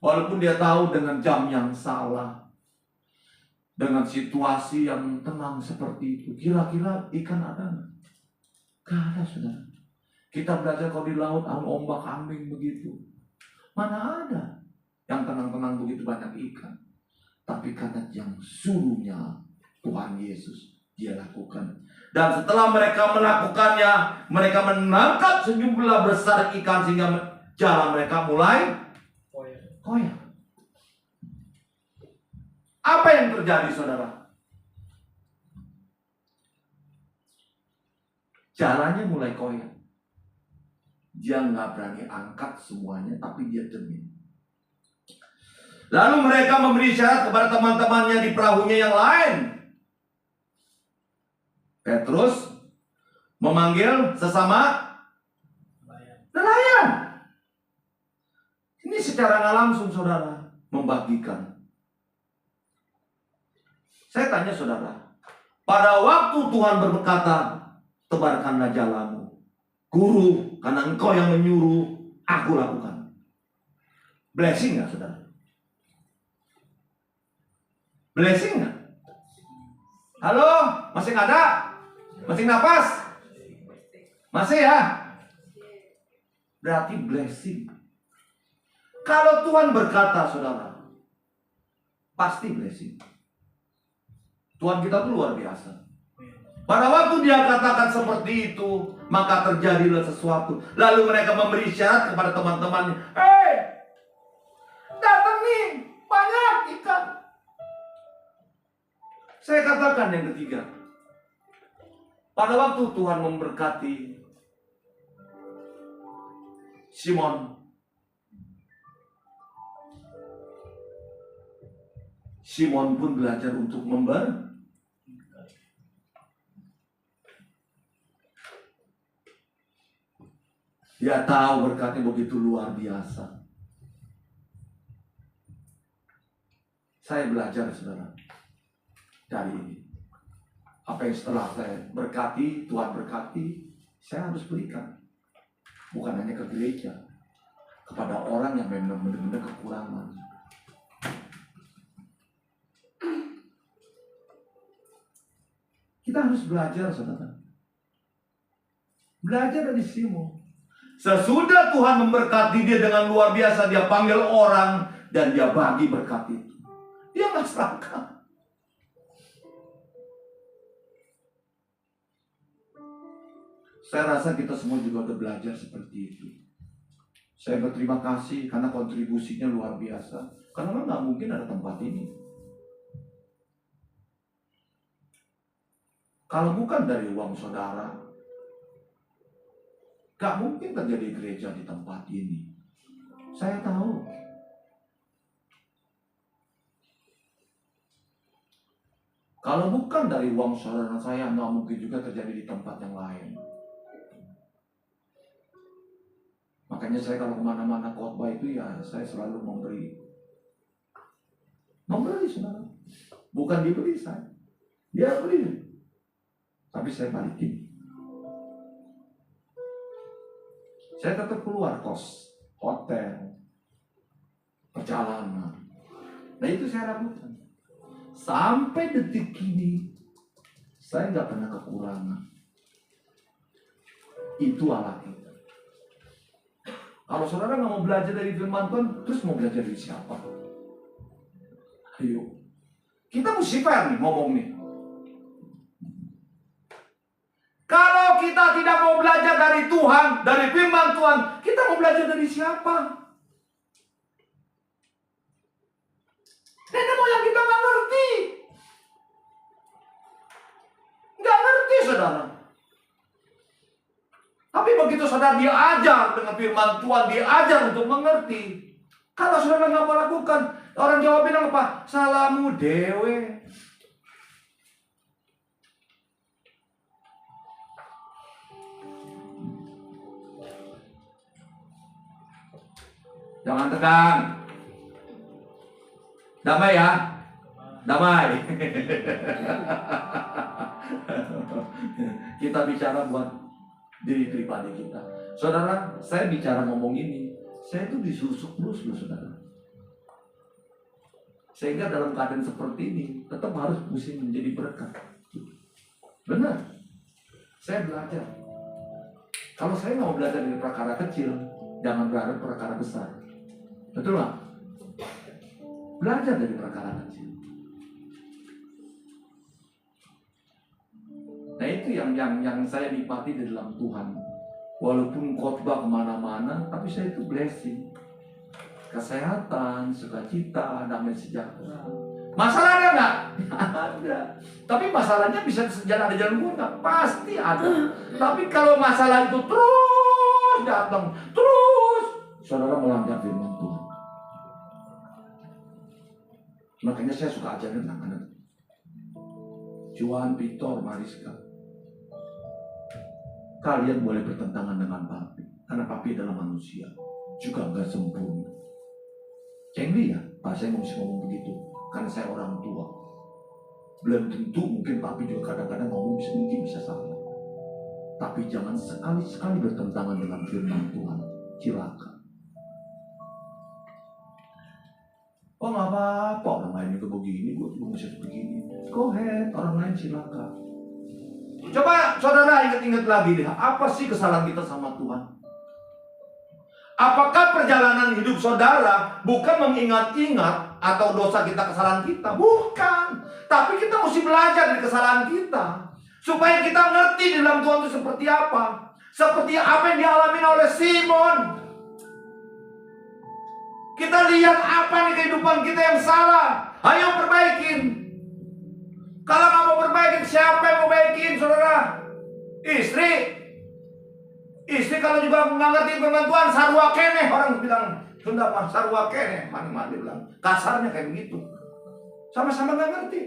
Walaupun dia tahu dengan jam yang salah, dengan situasi yang tenang seperti itu, kira-kira ikan ada nggak? Gak ada, saudara. Kita belajar kalau di laut ombak ambing begitu, mana ada yang tenang-tenang begitu banyak ikan. Tapi karena yang suruhnya Tuhan Yesus, dia lakukan. Dan setelah mereka melakukannya, mereka menangkap sejumlah besar ikan sehingga jalan mereka mulai koyak. Apa yang terjadi, saudara? Jalannya mulai koyak. Dia nggak berani angkat semuanya, tapi dia demi. Lalu mereka memberi syarat kepada teman-temannya di perahunya yang lain. Petrus memanggil sesama nelayan. Ini secara nggak langsung, saudara, membagikan. Saya tanya, saudara, pada waktu Tuhan berkata, tebarkanlah jalamu, Guru, karena engkau yang menyuruh, aku lakukan. Blessing nggak, saudara? Blessing nggak? Halo, masih nggak ada? Masih napas? Masih ya? Berarti blessing. Kalau Tuhan berkata, saudara, pasti blessing. Tuhan kita tuh luar biasa. Pada waktu dia katakan seperti itu, maka terjadilah sesuatu. Lalu mereka memberi syarat kepada teman-temannya. Hei, datang nih, banyak ikan. Saya katakan yang ketiga. Pada waktu Tuhan memberkati Simon, Simon pun belajar untuk memberi. Dia tahu berkatnya begitu luar biasa. Saya belajar, saudara, dari ini. Apa yang setelah saya berkati, Tuhan berkati, saya harus berikan. Bukan hanya ke gereja, kepada orang yang memang benar-benar kekurangan. Kita harus belajar, saudara. Belajar dari Simon. Sesudah Tuhan memberkati dia dengan luar biasa, dia panggil orang dan dia bagi berkat itu. Dia nggak serakah. Saya rasa kita semua juga udah belajar seperti itu. Saya berterima kasih karena kontribusinya luar biasa. Karena nggak mungkin ada tempat ini kalau bukan dari uang saudara. Gak mungkin terjadi gereja di tempat ini. Saya tahu. Kalau bukan dari uang saudara saya, gak mungkin juga terjadi di tempat yang lain. Makanya saya kalau kemana-mana khotbah itu ya saya selalu memberi. Memberi, saudara. Bukan diberi saya. Dia beri. Tapi saya balikin. Saya tetap keluar kos, hotel, perjalanan. Nah itu saya lakukan. Sampai detik ini, saya nggak pernah kekurangan. Itu Allah kita. Kalau saudara nggak mau belajar dari firman Tuhan, terus mau belajar dari siapa? Ayo. Kita mesti fair nih ngomong nih. Kalau kita tidak mau belajar dari Tuhan, dari firman Tuhan, kita mau belajar dari siapa? Nenek moyang kita nggak ngerti. Nggak ngerti, saudara. Tapi begitu saudara diajar dengan firman Tuhan, diajar untuk mengerti. Kalau saudara nggak mau lakukan, orang Jawa bilang apa? Salamu dewe. Jangan tegang. Damai ya. Damai. Kita bicara buat diri pribadi kita. Saudara, saya bicara ngomong ini, saya itu disusuk terus loh, saudara. Sehingga dalam keadaan seperti ini, tetap harus mesti menjadi berkat. Benar. Saya belajar. Kalau saya mau belajar dari perkara kecil, jangan berharap perkara besar. Betul nggak? Belajar dari perkara kecil. Nah itu yang saya nikmati di dalam Tuhan. Walaupun khotbah kemana-mana, tapi saya itu blessing. Kesehatan, sukacita, damai sejahtera. Masalah ada nggak? Ada. Tapi masalahnya bisa ada jalan keluar nggak? Pasti ada. Tapi kalau masalah itu terus datang, terus saudara melanggar firman Tuhan. Makanya saya suka ajarin anak-anak. Juan, Victor, Mariska. Kalian boleh bertentangan dengan papi. Karena papi adalah manusia. Juga enggak sempurna. Cengli ya, saya mesti ngomong begitu. Karena saya orang tua. Belum tentu mungkin papi juga kadang-kadang ngomong mungkin bisa salah. Tapi jangan sekali-sekali bertentangan dengan firman Tuhan. Cilaka. Oh nggak apa-apa, orang lain juga begini, gue juga masih begini. Go ahead, orang lain silakan. Coba saudara ingat-ingat lagi deh, apa sih kesalahan kita sama Tuhan? Apakah perjalanan hidup saudara bukan mengingat-ingat atau dosa kita, kesalahan kita? Bukan. Tapi kita mesti belajar dari kesalahan kita. Supaya kita ngerti di dalam Tuhan itu seperti apa. Seperti apa yang dialami oleh Simon. Kita lihat apa nih kehidupan kita yang salah. Ayo perbaikin. Kalau nggak mau perbaikin, siapa yang mau perbaikin, saudara? Istri. Istri kalau juga nggak ngerti firman Tuhan, sarwa keneh, orang bilang Sunda mah sarwa keneh, mana bilang kasarnya kayak begitu. Sama-sama nggak ngerti.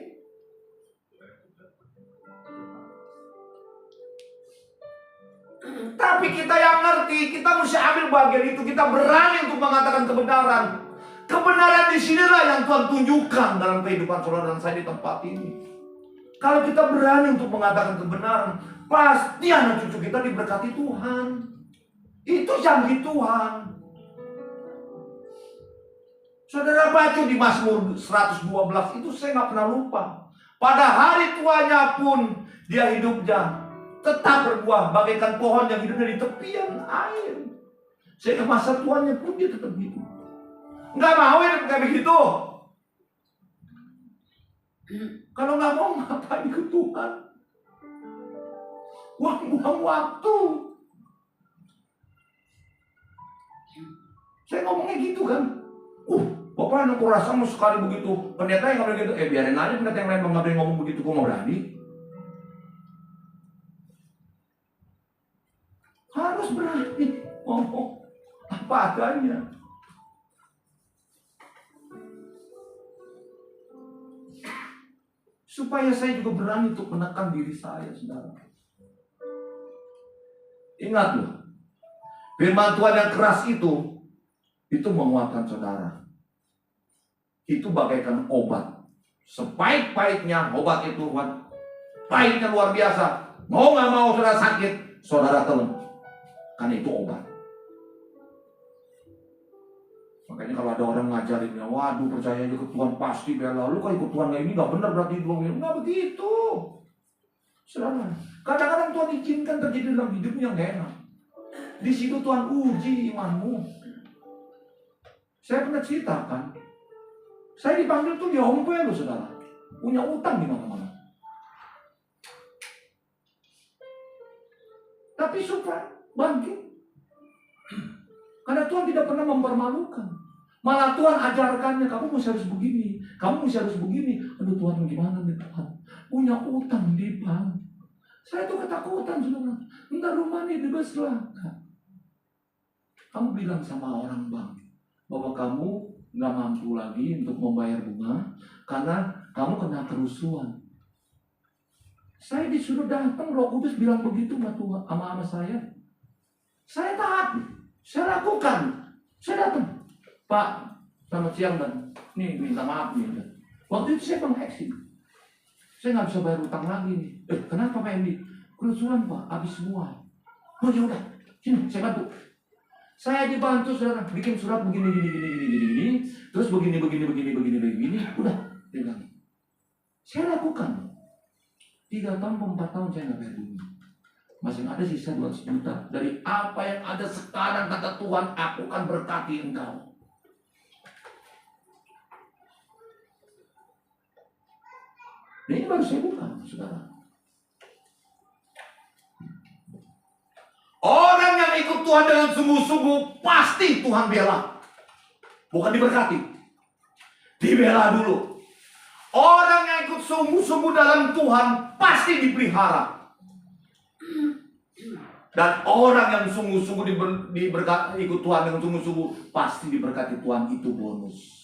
Tapi kita yang ngerti, kita mesti ambil bagian itu, kita berani untuk mengatakan kebenaran. Kebenaran disinilah yang Tuhan tunjukkan dalam kehidupan saudara dan saya di tempat ini. Kalau kita berani untuk mengatakan kebenaran, pasti anak cucu kita diberkati Tuhan. Itu janji Tuhan. Saudara baca di Mazmur 112 itu saya nggak pernah lupa. Pada hari tuanya pun dia hidupnya tetap berbuah bagaikan pohon yang hidupnya di tepian air. Sehingga masa tuanya pun dia tetap hidup. Nggak mau hidup kayak begitu. Kalau nggak mau ngapain ikut Tuhan? Buang-buang waktu. Saya ngomongnya gitu kan. Bapak aku rasa mau sekali begitu. Pendeta yang ngomong begitu. Biarin aja pendeta yang lain mengambil ngomong begitu. Gue mau berani. Harus berani ngomong apa adanya. Supaya saya juga berani untuk menekan diri saya, saudara. Ingat loh, firman Tuhan yang keras itu menguatkan saudara. Itu bagaikan obat. Sepahit-pahitnya obat itu, pahitnya luar biasa. Mau nggak mau saudara sakit, saudara telan. Karena itu obat. Makanya kalau ada orang ngajarinnya, waduh percaya aja ke Tuhan pasti bela. Lu kan ikut Tuhan ini gak benar berarti belum. Nggak begitu. Saudara, kadang-kadang Tuhan izinkan terjadi dalam hidupmu yang gak enak. Di situ Tuhan uji imanmu. Saya pernah ceritakan, saya dipanggil tuh di Hompe loh saudara. Punya utang di mana-mana. Tapi supaya bangkit. Karena Tuhan tidak pernah mempermalukan. Malah Tuhan ajarkannya, kamu mesti harus begini, kamu mesti harus begini. Aduh Tuhan, gimana nih Tuhan? Punya utang di bank. Saya tuh ketakutan saudara. Entar rumah ini bebas lah. Kamu bilang sama orang bank bahwa kamu nggak mampu lagi untuk membayar bunga karena kamu kena kerusuhan. Saya disuruh datang, Roh Kudus bilang begitu sama saya. Saya taat, saya lakukan, saya datang. Pak, selamat siang dan nih minta maaf nih. Waktu itu saya mengeksik. Saya nggak bisa bayar utang lagi nih. Kenapa Pak Endi? Kerusuhan Pak, habis semua. Oh ya udah, sini saya bantu. Saya dibantu saudara, bikin surat begini, terus begini, udah, dia bilang. Saya lakukan. 3 tahun, 4 tahun saya nggak bayar bunga. Masih ada sisa 200 juta. Dari apa yang ada sekarang kata Tuhan, aku akan berkati engkau. Ini baru saya buka, saudara. Orang yang ikut Tuhan dengan sungguh-sungguh, pasti Tuhan bela. Bukan diberkati. Dibela dulu. Orang yang ikut sungguh-sungguh dalam Tuhan, pasti dipelihara. Dan orang yang sungguh-sungguh diberkati, ikut Tuhan dengan sungguh-sungguh, pasti diberkati Tuhan, itu bonus.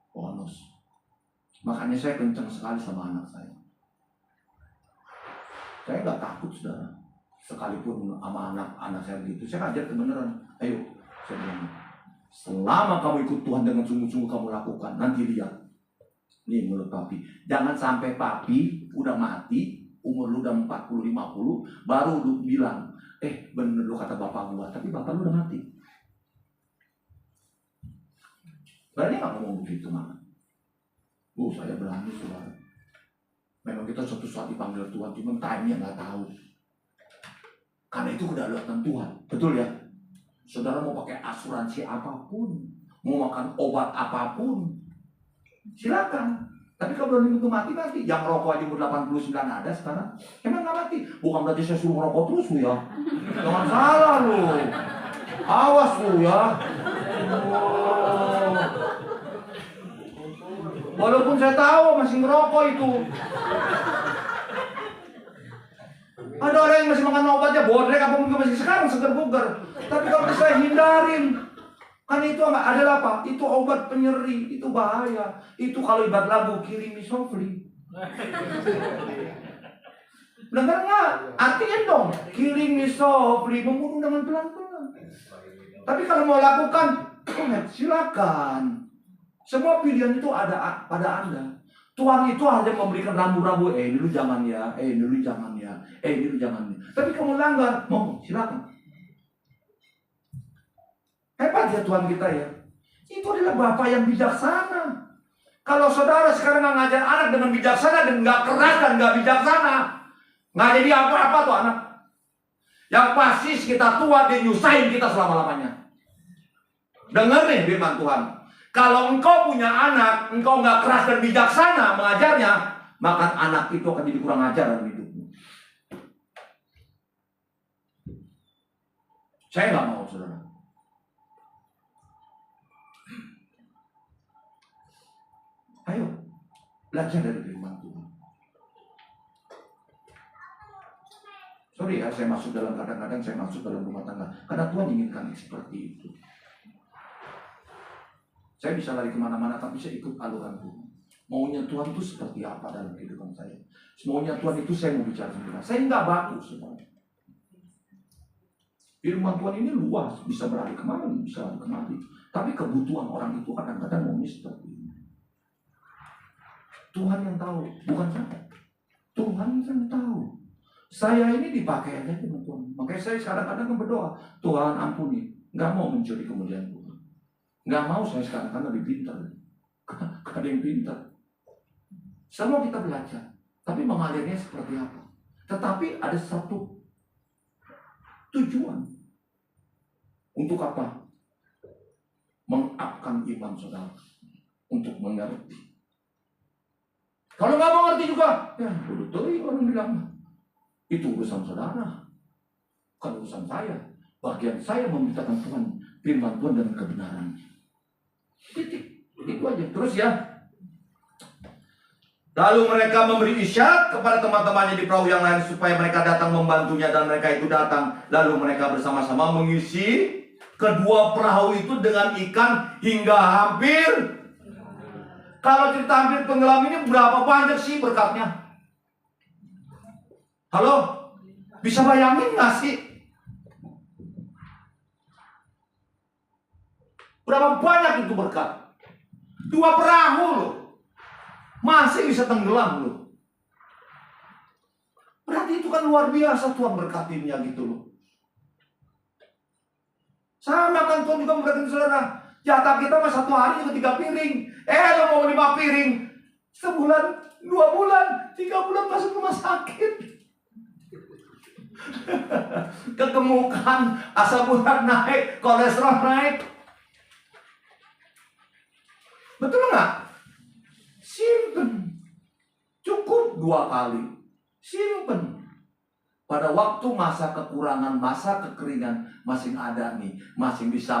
Bonus. Makanya saya kencang sekali sama anak saya. Saya nggak takut saudara. Sekalipun sama anak saya gitu, saya ajar kebenaran. Ayo, saya bilang, selama kamu ikut Tuhan dengan sungguh-sungguh kamu lakukan, nanti lihat. Nih mulut papi. Jangan sampai papi udah mati, umur lu udah 40-50, baru lu bilang, bener lu kata bapak gua, tapi bapak lu udah mati. Berani nggak ngomong begitu, Mama? Saya berani, saudara. Memang kita suatu saat dipanggil Tuhan, cuma time-nya nggak tahu. Karena itu kedaulatan Tuhan, betul ya? Saudara mau pakai asuransi apapun, mau makan obat apapun, silakan. Tapi kalau belum tentu mati. Yang rokok aja umur 89 ada sekarang, emang nggak mati. Bukan berarti saya suruh merokok terus lu ya. Jangan salah lu. Awas lu ya. Walaupun saya tahu masih ngerokok itu. Ada orang yang masih makan obatnya bodrek apa mungkin masih sekarang seger bugar. Tapi kalau saya hindarin, kan itu adalah apa? Itu obat penyeri, itu bahaya. Itu kalau ibarat lagu Killing Me Softly. Dengar nggak? Artinya dong, Killing Me Softly, membunuh dengan pelan-pelan. Tapi kalau mau lakukan, silakan. Semua pilihan itu ada pada Anda. Tuhan itu hanya memberikan rambu-rambu, ini lu jangan ya, ini lu jangan ya, ini lu jangan ya. Tapi kamu langgar, silakan. Hebat ya Tuhan kita ya. Itu adalah Bapak yang bijaksana. Kalau saudara sekarang nggak ngajar anak dengan bijaksana dan nggak keras dan nggak bijaksana, nggak jadi apa-apa tuh anak. Yang pasti kita tua dia nyusahin kita selama-lamanya. Dengar nih firman Tuhan. Kalau engkau punya anak, engkau nggak keras dan bijaksana mengajarnya, maka anak itu akan jadi kurang ajar dalam hidupmu. Saya nggak mau, saudara. Ayo, belajar dari firman Tuhan. Sorry ya, saya masuk dalam kadang-kadang saya masuk dalam rumah tangga. Karena Tuhan inginkan seperti itu. Saya bisa lari kemana-mana, tapi saya ikut aluran Tuhan. Maunya Tuhan itu seperti apa dalam kehidupan saya. Maunya Tuhan itu saya mau bicara sendiri. Saya nggak bagus, saudara. Firman Tuhan ini luas, bisa berlari kemana, bisa lari kemana. Tapi kebutuhan orang itu kadang-kadang maunya seperti ini. Tuhan yang tahu, bukan saya. Tuhan yang tahu. Saya ini dipakai aja dengan Tuhan. Makanya saya kadang-kadang berdoa, Tuhan ampuni. Nggak mau mencuri kemuliaan Tuhan. Nggak mau saya sekarang karena lebih pintar. Ada yang pintar. Semua kita belajar. Tapi mengalirnya seperti apa. Tetapi ada satu tujuan. Untuk apa? Mengupkan iman saudara. Untuk mengerti. Kalau nggak mau ngerti juga, ya betul orang bilang. Itu urusan saudara. Bukan urusan saya. Bagian saya memberitakan Tuhan. Firman Tuhan dan kebenaran. Titik. Itu aja. Terus ya. Lalu mereka memberi isyarat kepada teman-temannya di perahu yang lain supaya mereka datang membantunya dan mereka itu datang. Lalu mereka bersama-sama mengisi kedua perahu itu dengan ikan hingga hampir. Kalau cerita hampir tenggelam ini berapa banyak sih berkatnya? Halo? Bisa bayangin gak sih? Berapa banyak itu berkat? 2 perahu loh. Masih bisa tenggelam loh. Berarti itu kan luar biasa Tuhan berkatinya gitu loh. Sama kan Tuhan juga memberkati saudara. Jatah kita mah 1 hari juga 3 piring. Lo mau 5 piring. Sebulan, 2 bulan, 3 bulan masuk rumah sakit. Kegemukan, asam urat naik, kolesterol naik. Betul nggak? Simpen. Cukup 2 kali. Simpen. Pada waktu masa kekurangan, masa kekeringan, masih ada nih. Masih bisa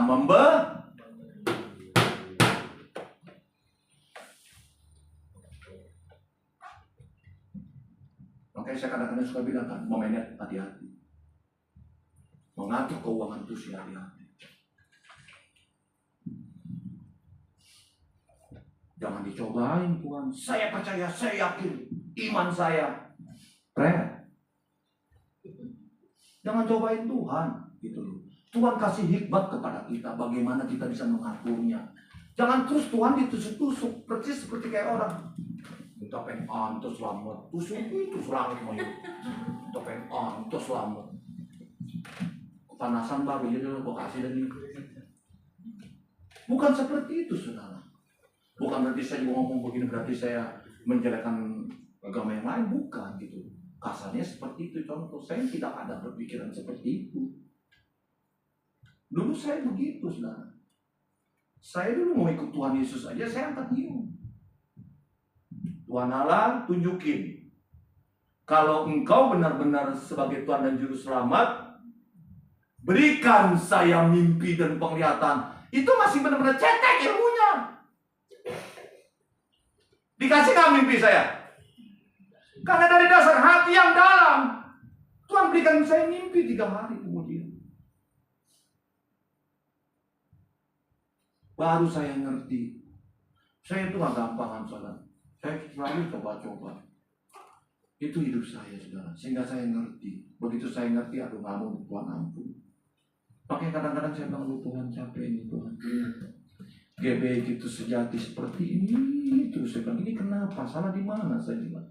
Makanya saya kadang-kadang suka bilang kan, momennya hati-hati. Mengatur keuangan itu sih hati-hati. Jangan dicobain Tuhan. Saya percaya, saya yakin. Iman saya. Prayer. Jangan cobain Tuhan. Gitu loh. Tuhan kasih hikmat kepada kita. Bagaimana kita bisa mengaturnya. Jangan terus Tuhan ditusuk-tusuk. Persis seperti kayak orang. Minta pengen terus selamat. Terus langit mau yuk. Minta pengen terus selamat. Kepanasan baru jadi lo kasih dan ini. Bukan seperti itu, saudara. Bukan berarti saya juga ngomong begini berarti saya menjelekkan agama yang lain, bukan gitu. Kasarnya seperti itu contoh. Saya tidak ada berpikiran seperti itu. Dulu saya begitu, saudara. Saya dulu mau ikut Tuhan Yesus aja, saya angkat nyium. Tuhan Allah tunjukin. Kalau engkau benar-benar sebagai Tuhan dan Juru Selamat, berikan saya mimpi dan penglihatan. Itu masih benar-benar cetek ilmunya. Dikasih nggak mimpi saya? Karena dari dasar hati yang dalam, Tuhan berikan saya mimpi 3 hari kemudian. Baru saya ngerti. Saya itu nggak gampangan, saudara. Saya selalu coba-coba. Itu hidup saya, saudara. Sehingga saya ngerti. Begitu saya ngerti, aduh ngamun, Tuhan ampun. Makanya kadang-kadang saya bilang, Tuhan capek ini, Tuhan. GBI itu sejati seperti ini. Terus saya bilang, ini kenapa? Salah di mana saya bilang?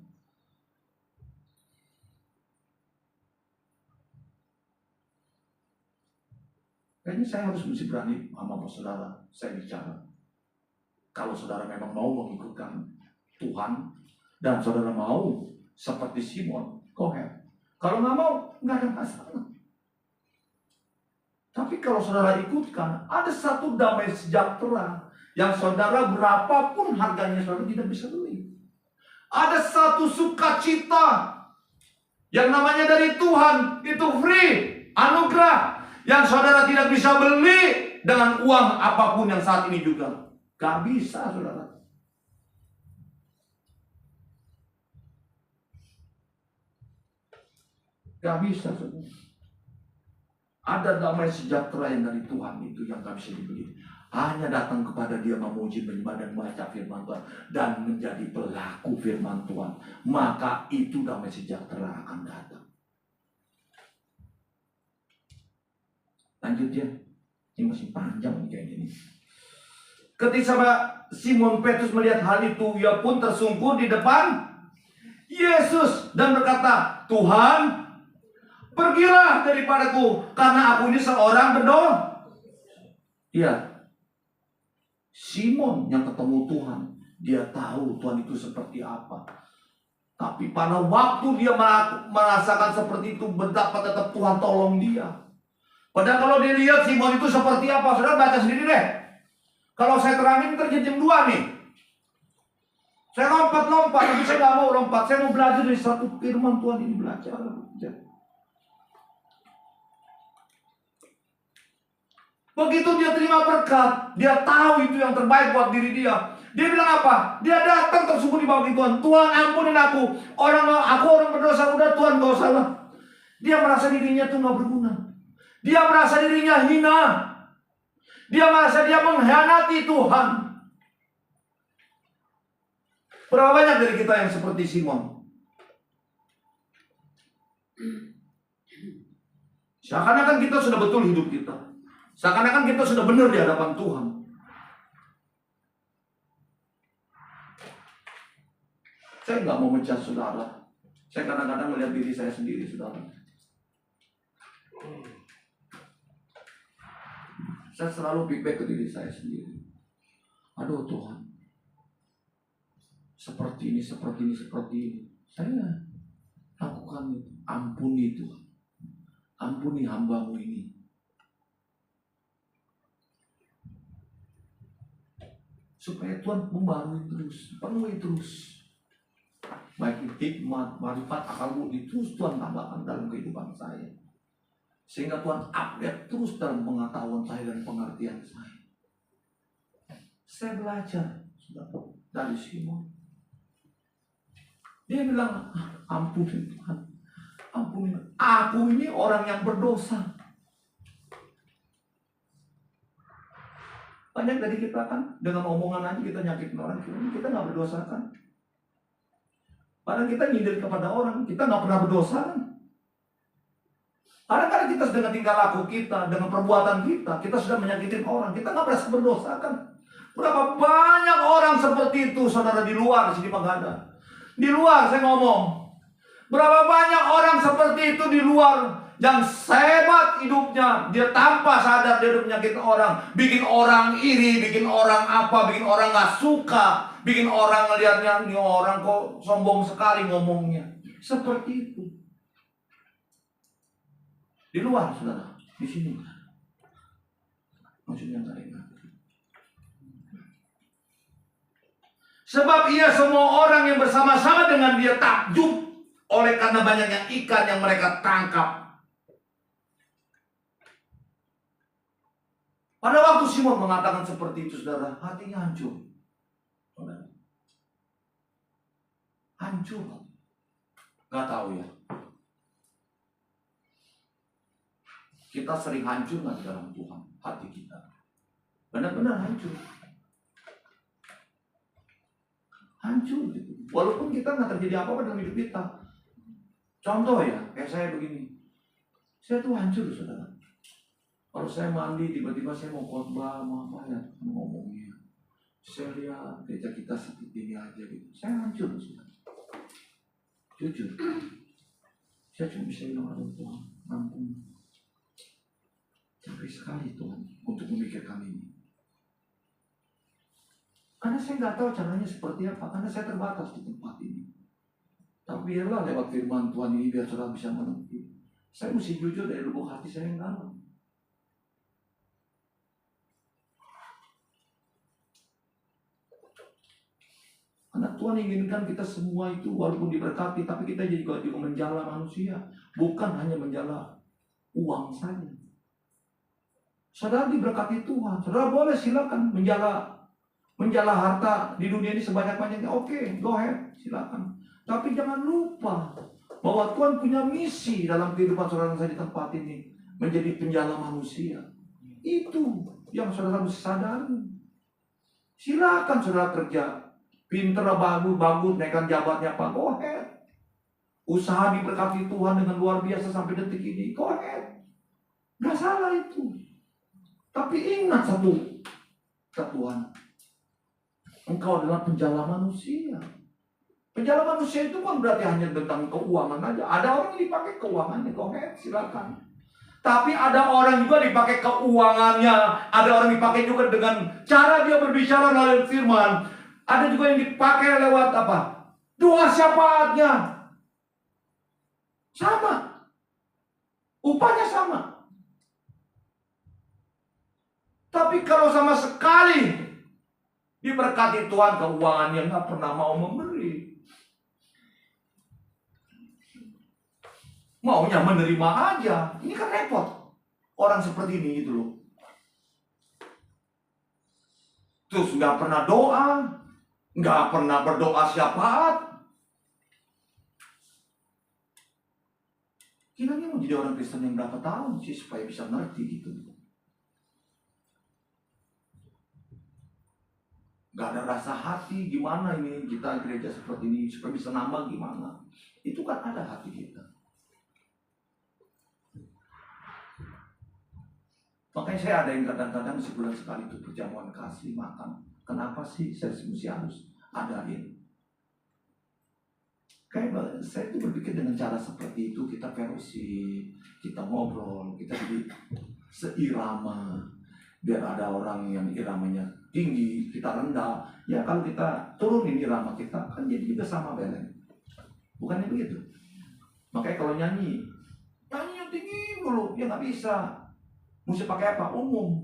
Kayaknya saya harus mesti berani sama saudara. Saya bicara. Kalau saudara memang mau mengikutkan Tuhan dan saudara mau seperti Simon, go ahead. Kalau nggak mau, nggak ada masalah. Tapi kalau saudara ikutkan, ada satu damai sejahtera yang saudara berapapun harganya saudara tidak bisa beli. Ada satu sukacita yang namanya dari Tuhan, itu free, anugerah yang saudara tidak bisa beli dengan uang apapun yang saat ini juga. Gak bisa, saudara. Gak bisa, saudara. Ada damai sejahtera yang dari Tuhan itu yang gak bisa dibeli. Hanya datang kepada Dia memuji, menyembah dan membaca firman Tuhan dan menjadi pelaku firman Tuhan. Maka itu damai sejahtera akan datang. Lanjut ya. Ini masih panjang nih kayaknya nih. Ketika Simon Petrus melihat hal itu, ia pun tersungkur di depan Yesus dan berkata, Tuhan, pergilah daripadaku, karena aku ini seorang berdosa. Iya. Simon yang ketemu Tuhan, dia tahu Tuhan itu seperti apa. Tapi pada waktu dia merasakan seperti itu, betapa tetap Tuhan tolong dia. Padahal kalau dia lihat Simon itu seperti apa, saudara baca sendiri deh. Kalau saya terangin terjadi jam 2 nih. Saya lompat-lompat, tapi saya nggak mau lompat. Saya mau belajar dari satu firman Tuhan ini, belajar. Begitu dia terima berkat, dia tahu itu yang terbaik buat diri dia. Dia bilang apa? Dia datang tersungkur di bawah Tuhan. Tuhan ampunin aku. Aku orang berdosa, udah Tuhan gak usah lah. Dia merasa dirinya tuh gak berguna. Dia merasa dirinya hina. Dia merasa dia mengkhianati Tuhan. Berapa banyak dari kita yang seperti Simon? Seakan-akan kita sudah betul hidup kita. Seakan-akan kita sudah benar di hadapan Tuhan. Saya nggak mau menjudge saudara. Saya kadang-kadang melihat diri saya sendiri, saudara. Saya selalu feedback ke diri saya sendiri. Aduh Tuhan, seperti ini. Saya lakukan itu. Ampuni Tuhan. Ampuni hamba-Mu ini. Supaya Tuhan membarui terus, penuhi terus. Baik hikmat, marifat, akal budi terus Tuhan tambahkan dalam kehidupan saya. Sehingga Tuhan update terus dalam pengetahuan saya dan pengertian saya. Saya belajar dari Simon. Dia bilang, ampuni Tuhan. Ampuni. Aku ini orang yang berdosa. Banyak dari kita kan dengan omongan aja kita nyakitin orang, kita nggak berdosa kan? Padahal kita nyindir kepada orang, kita nggak pernah berdosa kan? Kadang-kadang kita dengan tingkah laku kita, dengan perbuatan kita sudah menyakitin orang, kita nggak merasa berdosa kan? Berapa banyak orang seperti itu, saudara, di luar sini mah nggak ada. Di luar saya ngomong. Berapa banyak orang seperti itu di luar yang hebat hidupnya, dia tanpa sadar dia udah menyakitin orang, bikin orang iri, bikin orang apa, bikin orang gak suka, bikin orang ngelihatnya, ini orang kok sombong sekali ngomongnya. Seperti itu. Di luar, saudara, di sini. Maksudnya gak enak. Sebab ia semua orang yang bersama-sama dengan dia takjub oleh karena banyaknya ikan yang mereka tangkap. Pada waktu Simon mengatakan seperti itu, saudara, hatinya hancur. Saudara. Hancur. Gak tahu ya. Kita sering hancur nggak di dalam Tuhan, hati kita. Benar-benar hancur. Hancur gitu. Walaupun kita nggak terjadi apa-apa dalam hidup kita. Contoh ya, kayak saya begini. Saya tuh hancur, saudara. Kalau saya mandi, tiba-tiba saya mau khotbah, mau apa ya, mau ngomongnya. Saya lihat gereja kita seperti ini aja gitu. Saya hancur, saudara. Jujur. Saya cuma bisa bilang, aduh Tuhan, ampun. Capek sekali Tuhan untuk memikirkan ini. Karena saya nggak tahu caranya seperti apa, karena saya terbatas di tempat ini. Tapi biarlah lewat firman Tuhan ini biar saudara bisa mengerti. Saya mesti jujur dari lubuk hati saya yang dalam. Karena Tuhan inginkan kita semua itu walaupun diberkati, tapi kita juga menjala manusia, bukan hanya menjala uang saja. Saudara diberkati Tuhan, saudara boleh silakan menjala harta di dunia ini sebanyak-banyaknya. Oke, go ahead, silakan. Tapi jangan lupa bahwa Tuhan punya misi dalam kehidupan saudara saya di tempat ini, menjadi penjala manusia. Itu yang saudara mesti sadari. Silakan saudara kerja, pinter, bagus, naikkan jabatnya apa, go ahead. Usaha diberkati Tuhan dengan luar biasa sampai detik ini, go ahead. Gak salah itu. Tapi ingat satu Tuhan, engkau adalah penjala manusia. Penjala manusia itu kan berarti hanya tentang keuangan aja. Ada orang yang dipakai keuangannya, go ahead, silakan. Tapi ada orang juga dipakai keuangannya, ada orang dipakai juga dengan cara dia berbicara melalui firman. Ada juga yang dipakai lewat apa? Doa syafaatnya. Sama. Upahnya sama. Tapi kalau sama sekali diberkati Tuhan keuangan yang gak pernah mau memberi, maunya menerima aja, ini kan repot. Orang seperti ini gitu loh. Terus gak pernah doa, gak pernah berdoa syafaat. Kiranya mau jadi orang Kristen yang berapa tahun sih supaya bisa ngerti gitu. Gak ada rasa hati, gimana ini kita gereja seperti ini supaya bisa nambah gimana. Itu kan ada hati kita. Makanya saya ada yang kadang-kadang sebulan sekali itu perjamuan kasih makan. Kenapa sih saya mesti harus adain? Kayak saya itu berpikir dengan cara seperti itu, kita fellowship, kita ngobrol, kita jadi seirama. Biar ada orang yang iramanya tinggi, kita rendah. Ya kalau kita turunin irama kita, kan jadi juga sama belen. Bukannya begitu? Makanya kalau nyanyi yang tinggi dulu, ya nggak bisa. Mesti pakai apa? Umum.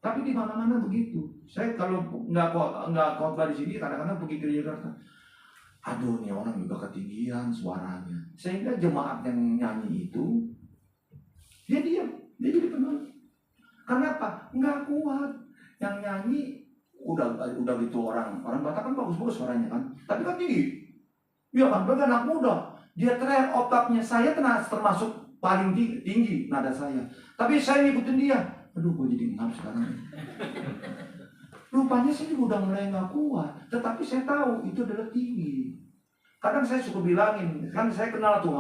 Tapi di mana-mana begitu. Saya kalau nggak khotbah di sini, kadang-kadang pergi ke Jakarta. Aduh, nih orang juga ketinggian suaranya. Sehingga jemaat yang nyanyi itu, dia diam, dia jadi penonton. Kenapa? Nggak kuat. Yang nyanyi udah gitu orang Batak kan bagus-bagus suaranya kan, tapi kan tinggi. Iya kan, bagi anak muda, dia teriak otaknya, saya termasuk paling tinggi nada saya. Tapi saya ngikutin dia. Aduh, gue jadi ngap sekarang. Rupanya saya juga udah mulai nggak kuat, tetapi saya tahu itu adalah tinggi. Kadang saya suka bilangin, kan saya kenal tuh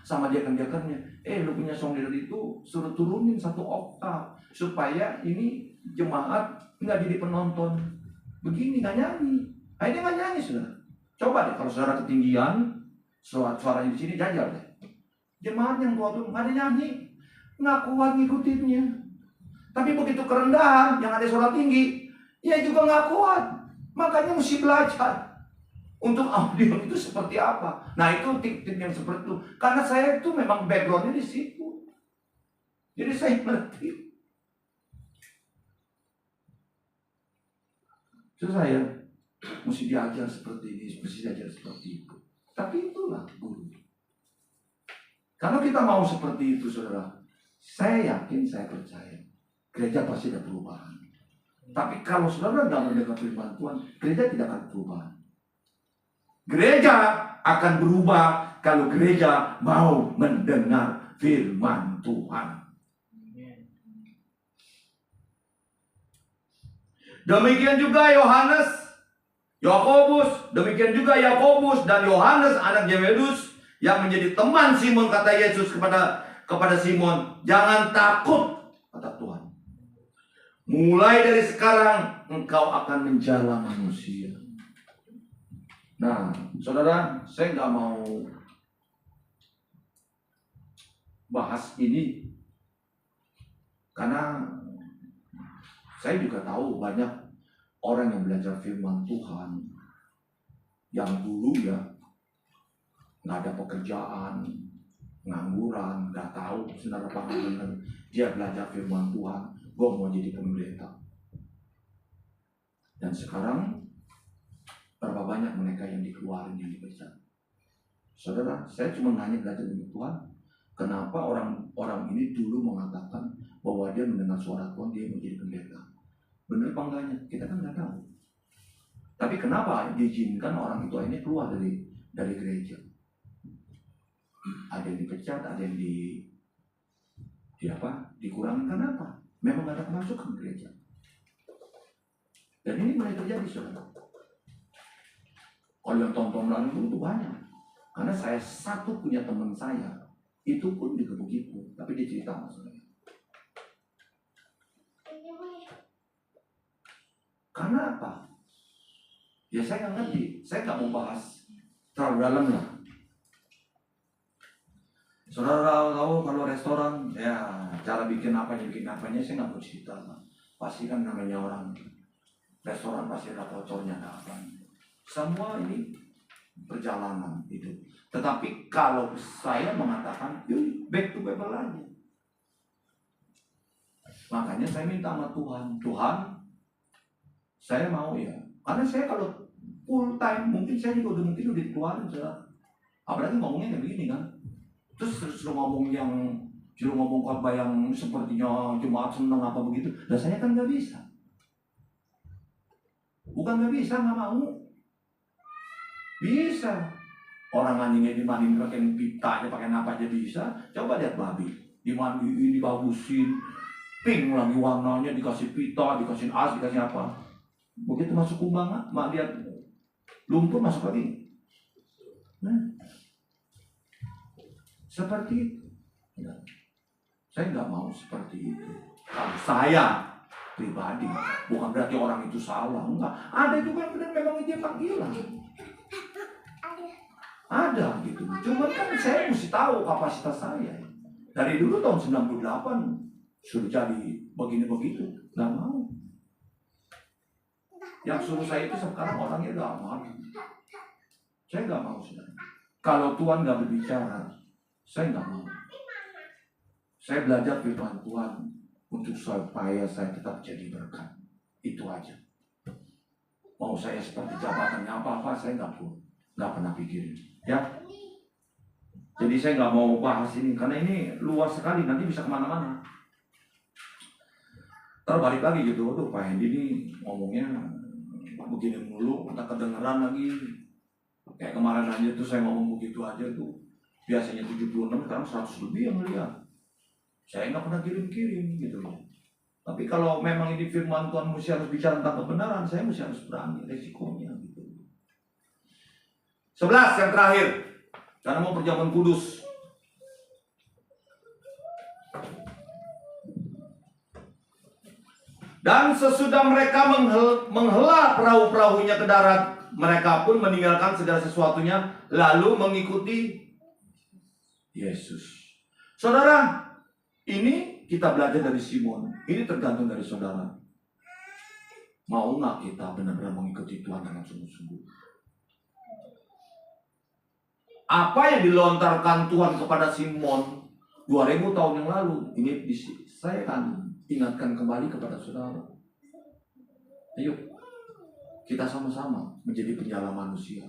sama diaken-diakennya. Lu punya song leader itu suruh turunin 1 oktav supaya ini jemaat nggak jadi penonton begini, nggak nyanyi. Akhirnya nggak nyanyi sudah. Coba deh kalau saudara ketinggian, suaranya di sini jajal deh. Jemaat yang tua tuh nggak ada nyanyi, nggak kuat ngikutinnya. Tapi begitu kerendahan yang ada suara tinggi, ya juga nggak kuat. Makanya mesti belajar untuk audio itu seperti apa. Nah itu tip-tip yang seperti itu. Karena saya itu memang backgroundnya di situ. Jadi saya ngerti. Terus saya mesti diajar seperti ini, mesti diajar seperti itu. Tapi itulah guru. Kalau kita mau seperti itu, saudara, saya yakin, saya percaya, gereja pasti ada perubahan. Tapi kalau saudara tidak mendengar firman Tuhan, gereja tidak akan perubahan. Gereja akan berubah kalau gereja mau mendengar firman Tuhan. Demikian juga Yakobus, demikian juga Yakobus dan Yohanes anak Zebedus yang menjadi teman Simon, kata Yesus kepada Simon, jangan takut, kata Tuhan. Mulai dari sekarang engkau akan menjala manusia. Nah, saudara, saya nggak mau bahas ini karena saya juga tahu banyak orang yang belajar firman Tuhan yang dulu ya nggak ada pekerjaan, ngangguran, nggak tahu saudara apa dia belajar firman Tuhan, gue mau jadi pendeta. Dan sekarang berapa banyak mereka yang dikeluarin, yang dipecat. Saudara, saya cuma nanya belajar dengan Tuhan, kenapa orang ini dulu mengatakan bahwa dia mendengar suara Tuhan, dia mau jadi pendeta. Benar apa enggaknya? Kita kan nggak tahu. Tapi kenapa diizinkan orang itu akhirnya keluar dari gereja? Ada yang dipecat, ada yang dikurangi. Kenapa? Memang nggak ada kemasukan gereja. Dan ini mulai terjadi, saudara. Kalau yang tahun-tahun lalu itu banyak. Karena saya satu punya teman saya, itu pun juga begitu. Tapi dia cerita sama saya. Karena apa? Ya saya nggak ngerti. Saya nggak mau bahas terlalu dalam lah. Saudara tahu kalau restoran, ya cara bikin apanya saya nggak mau cerita. Pasti kan namanya orang restoran pasti ada kocornya, ada apa. Semua ini perjalanan itu. Tetapi kalau saya mengatakan, yuk back to Bible aja. Makanya saya minta sama Tuhan, saya mau ya. Karena saya kalau full time, mungkin saya juga udah dikeluarin, saudara. Apalagi ngomongnya kayak begini kan. Terus suruh ngomong khotbah yang sepertinya cuma seneng apa begitu. Dan saya kan nggak bisa. Bukan nggak bisa, nggak mau. Bisa. Orang anjingnya dimandiin pakai pita aja, pakai apa aja bisa. Coba lihat babi, dimandiin, dibagusin, pink lagi warnanya, dikasih pita, dikasih as, dikasih apa. Begitu masuk kumbangan, mak lihat lumpur masuk lagi. Nah, seperti itu. Ya. Saya nggak mau seperti itu. Kalau saya pribadi, bukan berarti orang itu salah, enggak. Ada juga yang benar memang dia panggilan. Ada gitu. Cuma kan saya mesti tahu kapasitas saya. Dari dulu tahun 98 suruh jadi begini begitu, nggak mau. Yang suruh saya itu sekarang orangnya udah aman. Saya nggak mau sudah. Kalau Tuhan nggak berbicara, saya nggak mau. Saya belajar firman Tuhan untuk supaya saya tetap jadi berkat. Itu aja. Mau saya seperti jabatannya apa-apa, saya nggak pernah pikirin. Ya. Jadi saya nggak mau bahas ini karena ini luas sekali, nanti bisa kemana-mana. Terus balik lagi gitu, tuh Pak Hendi ini ngomongnya begini mulu, tak kedengeran lagi. Kayak kemarin aja tuh saya ngomong begitu aja tuh. Biasanya 76, sekarang 100 lebih yang melihat. Saya nggak pernah kirim-kirim gitu loh. Tapi kalau memang ini firman Tuhan mesti harus bicara tentang kebenaran, saya mesti harus berani resikonya gitu. 11 yang terakhir. Karena mau perjamuan kudus. Dan sesudah mereka menghela perahu-perahunya ke darat, mereka pun meninggalkan segala sesuatunya lalu mengikuti Yesus. Saudara, ini kita belajar dari Simon. Ini tergantung dari saudara. Mau nggak kita benar-benar mengikuti Tuhan dengan sungguh-sungguh? Apa yang dilontarkan Tuhan kepada Simon 2000 tahun yang lalu, ini saya akan ingatkan kembali kepada saudara. Ayo, kita sama-sama menjadi penyala manusia.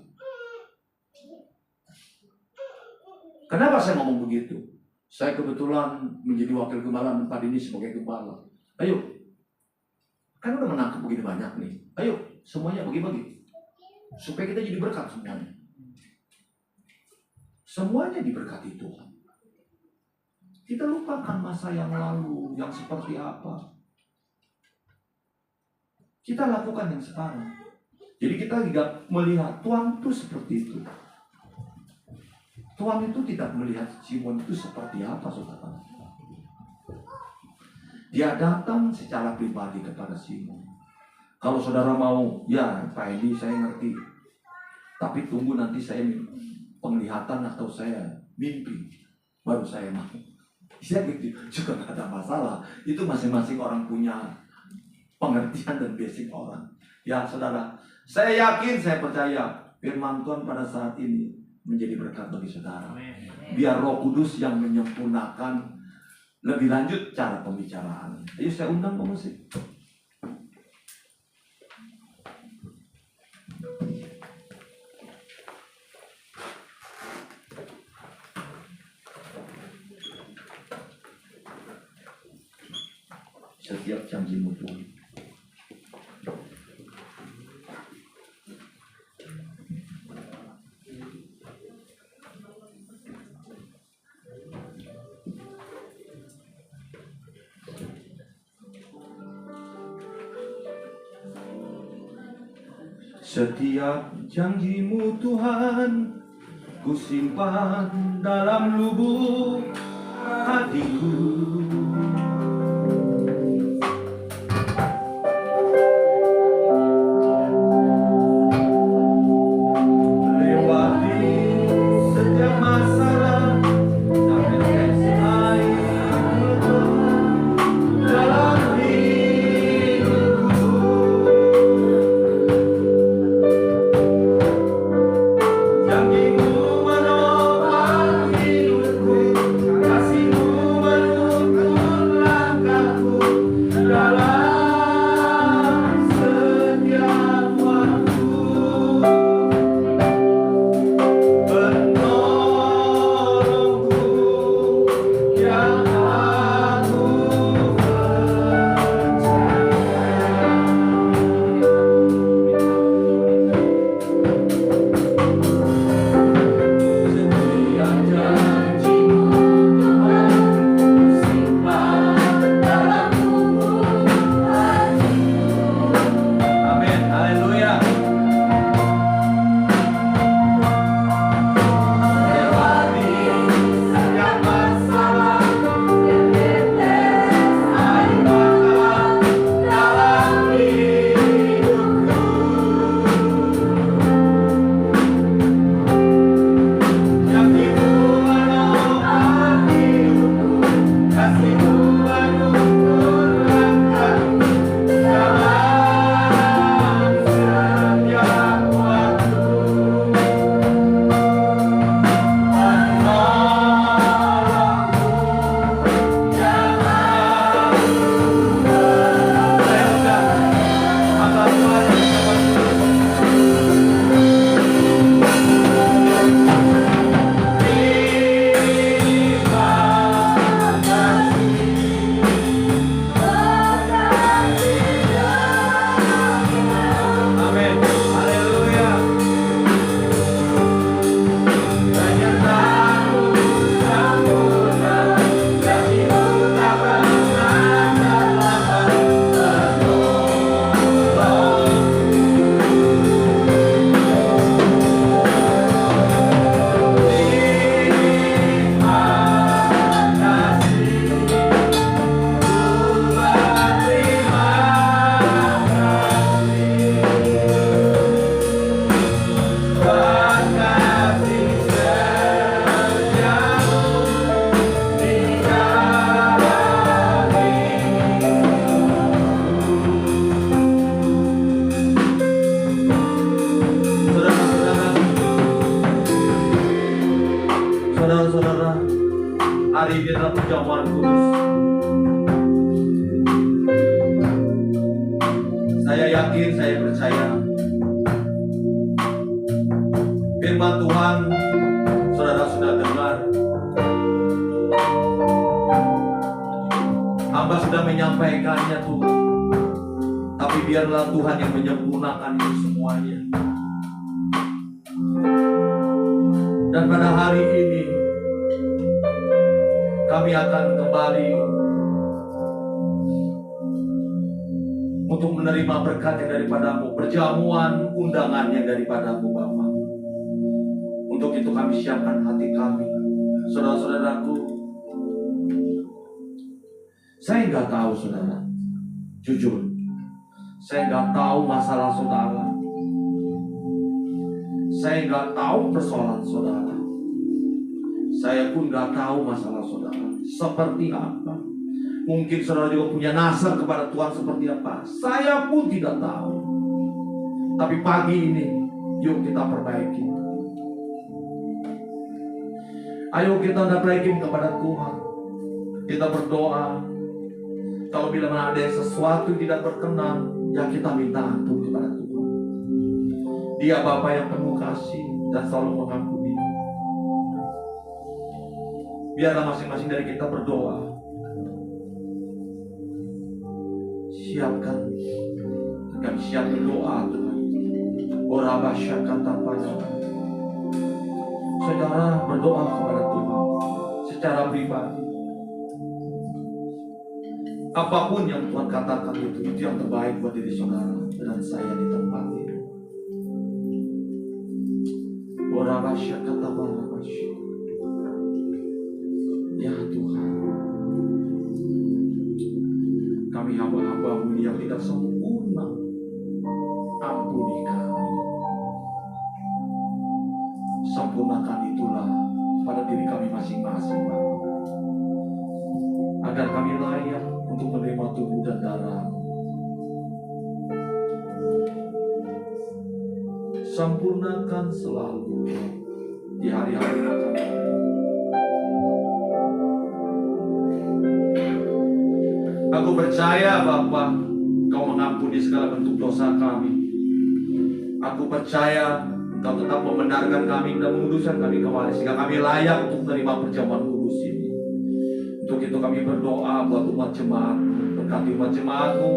Kenapa saya ngomong begitu? Saya kebetulan menjadi wakil gembala tempat ini sebagai gembala. Ayo, kan udah menangkap begini banyak nih. Ayo, semuanya bagi-bagi. Supaya kita jadi berkat semuanya. Semuanya diberkati Tuhan. Kita lupakan masa yang lalu, yang seperti apa. Kita lakukan yang sekarang. Jadi kita tidak melihat Tuhan itu seperti itu. Tuhan itu tidak melihat Simon itu seperti apa, saudara. Dia datang secara pribadi kepada Simon. Kalau saudara mau, ya Pak Edi saya ngerti. Tapi tunggu nanti saya penglihatan atau saya mimpi, baru saya mau. Ya gitu, juga gak ada masalah. Itu masing-masing orang punya pengertian dan basic orang. Ya saudara, saya yakin, saya percaya firman Tuhan pada saat ini menjadi berkat bagi saudara. Biar Roh Kudus yang menyempurnakan lebih lanjut cara pembicaraan. Ayo saya undang pemusik. Setiap janjimu Tuhan. Setiap janjimu Tuhan, ku simpan dalam lubuk hatiku. Kasihmu Saya yakin, saya percaya firman Tuhan saudara sudah dengar. Hamba sudah menyampaikannya Tuhan, tapi biarlah Tuhan yang menyempurnakan itu semuanya. Dan pada hari ini kami akan kembali untuk menerima berkat yang daripadamu, perjamuan undangannya daripadamu Bapa. Untuk itu kami siapkan hati kami. Saudara-saudaraku, saya nggak tahu saudara, jujur, saya nggak tahu masalah saudara, saya nggak tahu persoalan saudara, saya pun nggak tahu masalah saudara seperti apa. Mungkin saudara juga punya nasar kepada Tuhan seperti apa, saya pun tidak tahu. Tapi pagi ini, yuk kita perbaiki. Ayo kita perbaiki kepada Tuhan. Kita berdoa. Kalau bila mana ada sesuatu yang tidak berkenan, ya kita minta ampun kepada Tuhan. Dia Bapa yang penuh kasih dan selalu mengampuni. Biarlah masing-masing dari kita berdoa. Siapkan. Kami siap berdoa Tuhan. Orabasya kata pada. Saudara berdoa kepada Tuhan secara pribadi. Apapun yang Tuhan katakan itu yang terbaik buat diri saudara dan saya di tempat ini. Orabasya kata barabasya. Ya Tuhan, kami hamba-hambamu yang tidak sempurna, ampuni kami. Sempurnakan itulah pada diri kami masing-masing Bapa, agar kami layak untuk menerima tubuh dan darah. Sempurnakan selalu di hari-hari akan datang. Aku percaya Bapa, Kau mengampuni segala bentuk dosa kami. Aku percaya Engkau tetap membenarkan kami dan menguduskan kami kembali sehingga kami layak untuk menerima perjamuan kudus ini. Untuk itu kami berdoa buat umat jemaat. Berkati umat jemaat-Mu,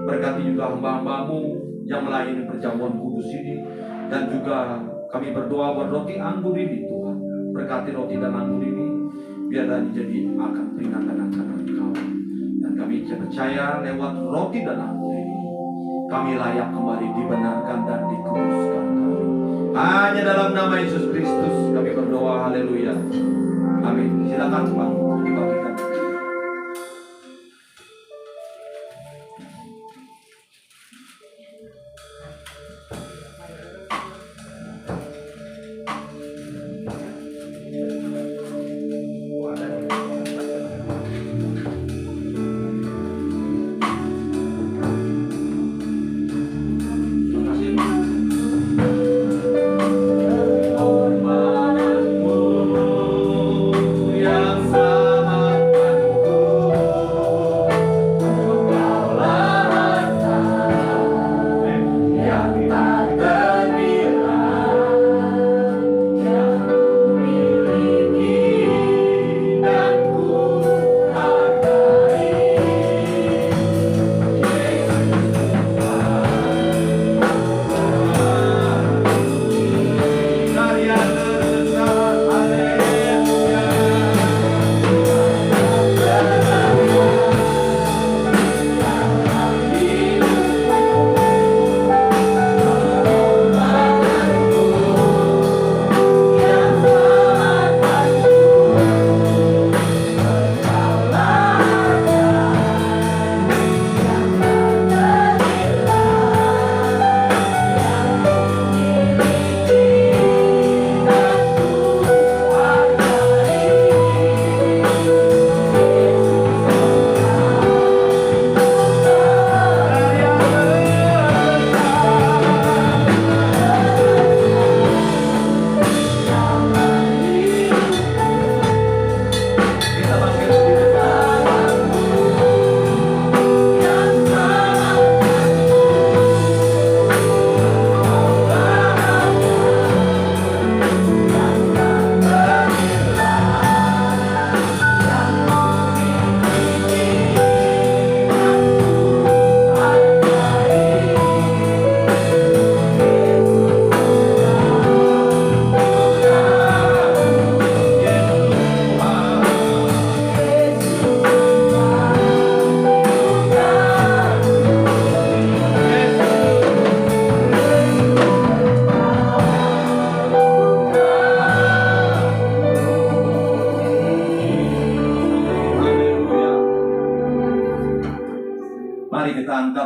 berkati juga hamba-hamba-Mu yang melayani perjamuan kudus ini. Dan juga kami berdoa buat roti anggur ini Tuhan. Berkati roti dan anggur ini, biarlah jadi akan peringatan akan Engkau. Dan kami percaya lewat roti dan anggur ini, kami layak kembali dibenarkan dan dikuduskan kami. Hanya dalam nama Yesus Kristus kami berdoa, haleluya. Amin. Silakan Pak, dibagikan. Yang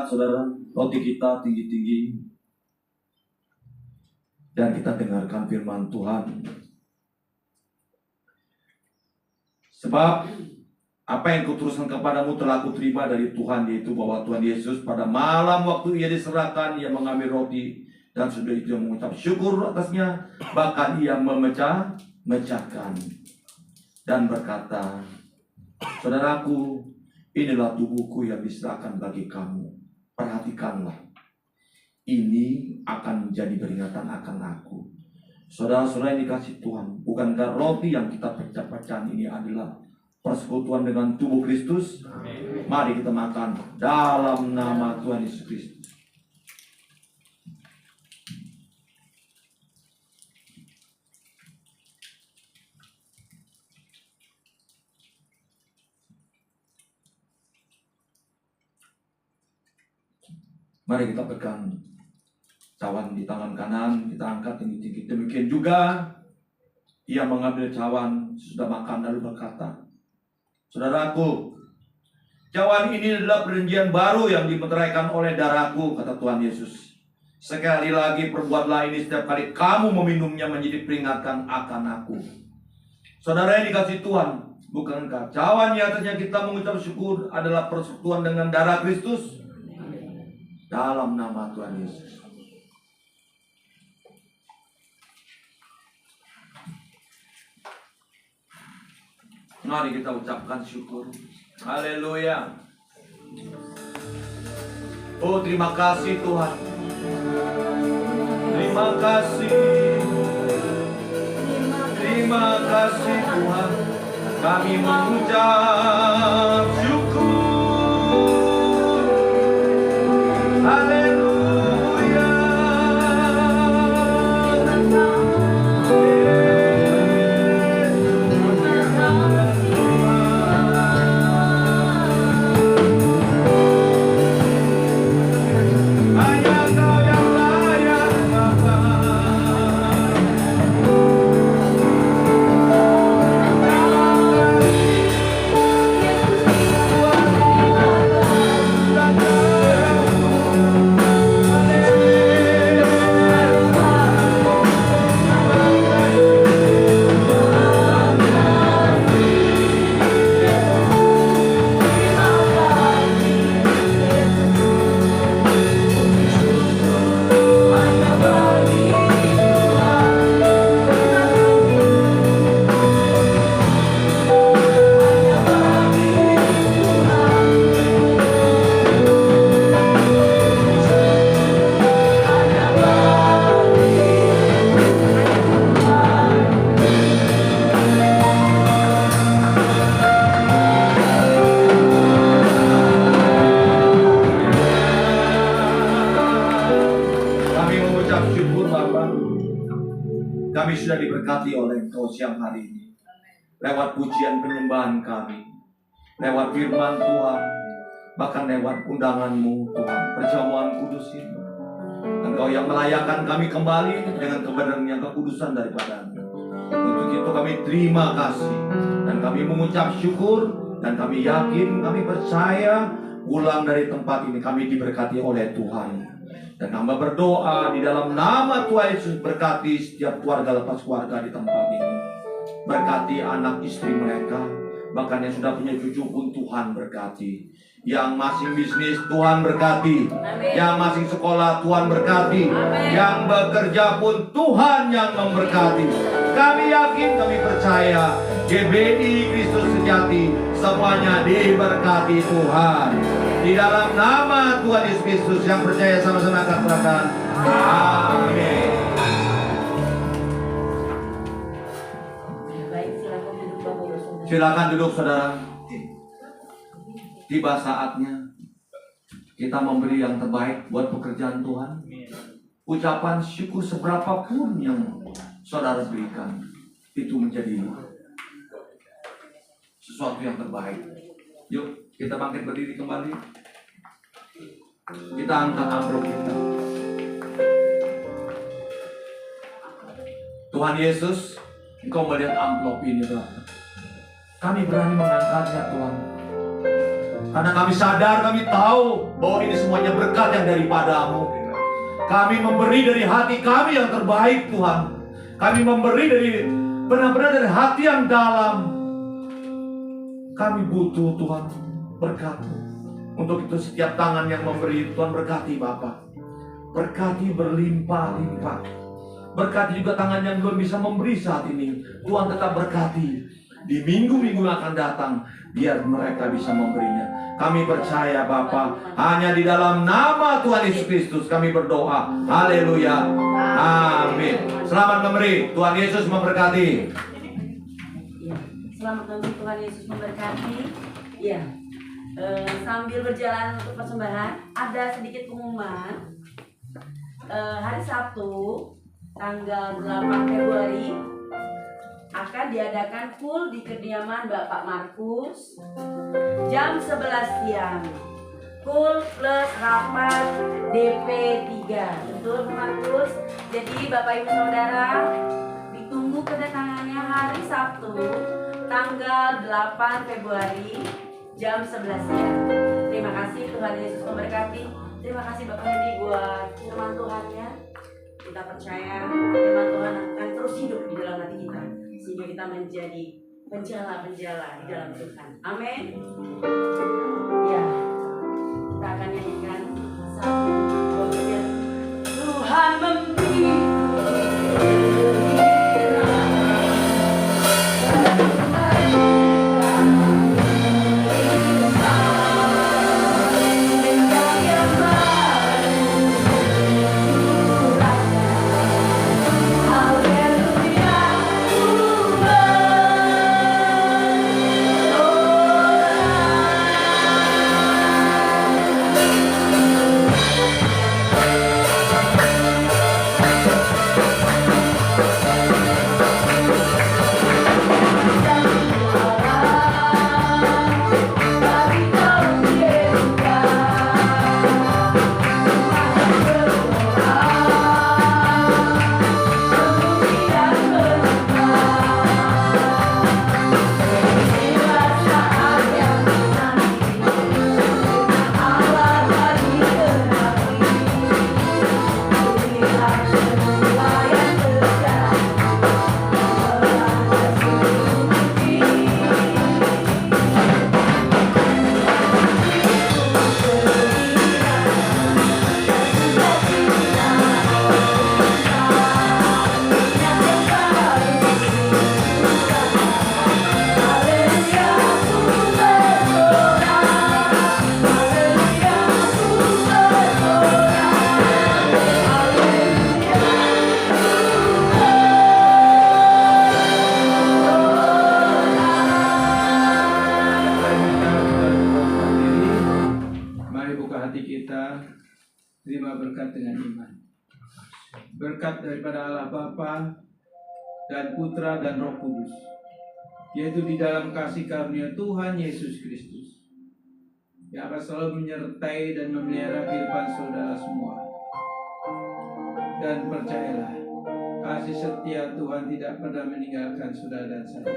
saudara, roti kita tinggi-tinggi. Dan kita dengarkan firman Tuhan. Sebab apa yang kuteruskan kepadamu telah kuterima dari Tuhan, yaitu bahwa Tuhan Yesus pada malam waktu ia diserahkan, ia mengambil roti dan sudah itu mengucap syukur atasnya, bahkan ia memecahkan dan berkata, saudaraku, inilah tubuhku yang diserahkan bagi kamu. Perhatikanlah, ini akan menjadi peringatan akan aku. Saudara-saudara yang dikasih Tuhan, bukankah roti yang kita pecah-pecahan ini adalah persekutuan dengan tubuh Kristus? Amin. Mari kita makan dalam nama Tuhan Yesus Kristus. Mari kita pegang cawan di tangan kanan, kita angkat tinggi-tinggi. Demikian juga ia mengambil cawan, sudah makan lalu berkata, saudaraku, cawan ini adalah perjanjian baru yang dimeteraikan oleh darahku, kata Tuhan Yesus. Sekali lagi perbuatlah ini setiap kali kamu meminumnya menjadi peringatan akan aku. Saudara yang dikasih Tuhan, bukankah cawan di atasnya kita mengucap syukur adalah persekutuan dengan darah Kristus? Dalam nama Tuhan Yesus. Mari kita ucapkan syukur. Haleluya. Oh, terima kasih Tuhan. Terima kasih. Terima kasih Tuhan. Kami mengucap syukur. Haleluya. Hanya Kau yang layak Bapa. Kami sudah diberkati oleh Engkau siang hari ini. Lewat pujian penyembahan kami, lewat firman Tuhan, bahkan lewat undangan-Mu Tuhan, perjamuan kudus ini. Engkau yang melayakkan kami kembali dengan kebenaran yang kekudusan daripada-Mu. Untuk itu kami terima kasih dan kami mengucap syukur, dan kami yakin, kami percaya pulang dari tempat ini kami diberkati oleh Tuhan. Dan hamba berdoa di dalam nama Tuhan Yesus, berkati setiap keluarga lepas keluarga di tempat ini. Berkati anak istri mereka, bahkan yang sudah punya cucu pun Tuhan berkati. Yang masih bisnis Tuhan berkati. Amin. Yang masih sekolah Tuhan berkati. Amin. Yang bekerja pun Tuhan yang memberkati. Kami yakin, kami percaya GBI Kristus Sejati semuanya diberkati Tuhan. Di dalam nama Tuhan Yesus Kristus, yang percaya sama-sama katakan amin. Silakan duduk saudara. Tiba saatnya kita memberi yang terbaik buat pekerjaan Tuhan. Ucapan syukur seberapapun yang saudara berikan, itu menjadi sesuatu yang terbaik. Yuk kita bangkit berdiri kembali. Kita angkat amplop kita. Tuhan Yesus, Engkau melihat amplop ini Tuhan. Kami berani mengangkatnya Tuhan. Karena kami sadar, kami tahu bahwa ini semuanya berkat yang daripadamu. Kami memberi dari hati kami yang terbaik, Tuhan. Kami memberi dari benar-benar dari hati yang dalam. Kami butuh, Tuhan, berkat-Mu. Untuk itu setiap tangan yang memberi, Tuhan berkati Bapa. Berkati berlimpah-limpah. Berkati juga tangan yang belum bisa memberi saat ini. Tuhan tetap berkati. Di minggu-minggu yang akan datang, biar mereka bisa memberinya. Kami percaya Bapa, hanya di dalam nama Tuhan Yesus Kristus kami berdoa. Haleluya. Amin. Selamat memberi. Tuhan Yesus memberkati. Ya, selamat memberi. Tuhan Yesus memberkati. Ya, sambil berjalan untuk persembahan, ada sedikit pengumuman. Hari Sabtu, tanggal 8 Februari, akan diadakan full di kediaman Bapak Markus jam 11 siang. Full plus rapat DP 3. Betul Pak Markus? Jadi Bapak Ibu Saudara, ditunggu kedatangannya hari Sabtu tanggal 8 Februari jam 11 siang. Terima kasih, Tuhan Yesus memberkati. Terima kasih Bapak Hedi buat firman Tuhannya. Kita percaya firman Tuhan akan terus hidup di dalam hati kita, sehingga kita menjadi penjala-penjala di dalam Tuhan. Amin. Ya, kita akan nyanyikan satu bagian. Tuhan memberi. Berkat daripada Allah Bapa dan Putra dan Roh Kudus, yaitu di dalam kasih karunia Tuhan Yesus Kristus, yang akan selalu menyertai dan memelihara kehidupan saudara semua. Dan percayalah, kasih setia Tuhan tidak pernah meninggalkan saudara dan saya.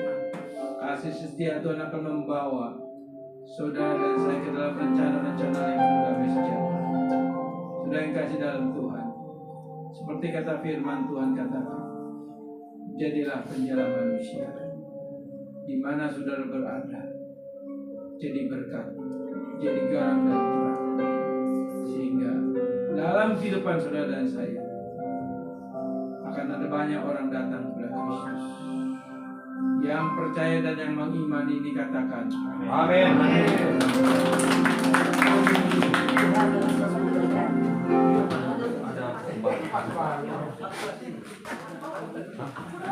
Kasih setia Tuhan akan membawa saudara dan saya ke dalam rencana-rencana yang penuh damai sejahtera. Saudara yang kasih dalam Tuhan, seperti kata firman Tuhan katakan, jadilah penjala manusia. Di mana saudara berada, jadi berkat, jadi garam dan terang, sehingga dalam kehidupan saudara dan saya akan ada banyak orang datang kepada Kristus. Yang percaya dan yang mengimani ini katakan Amin. Ada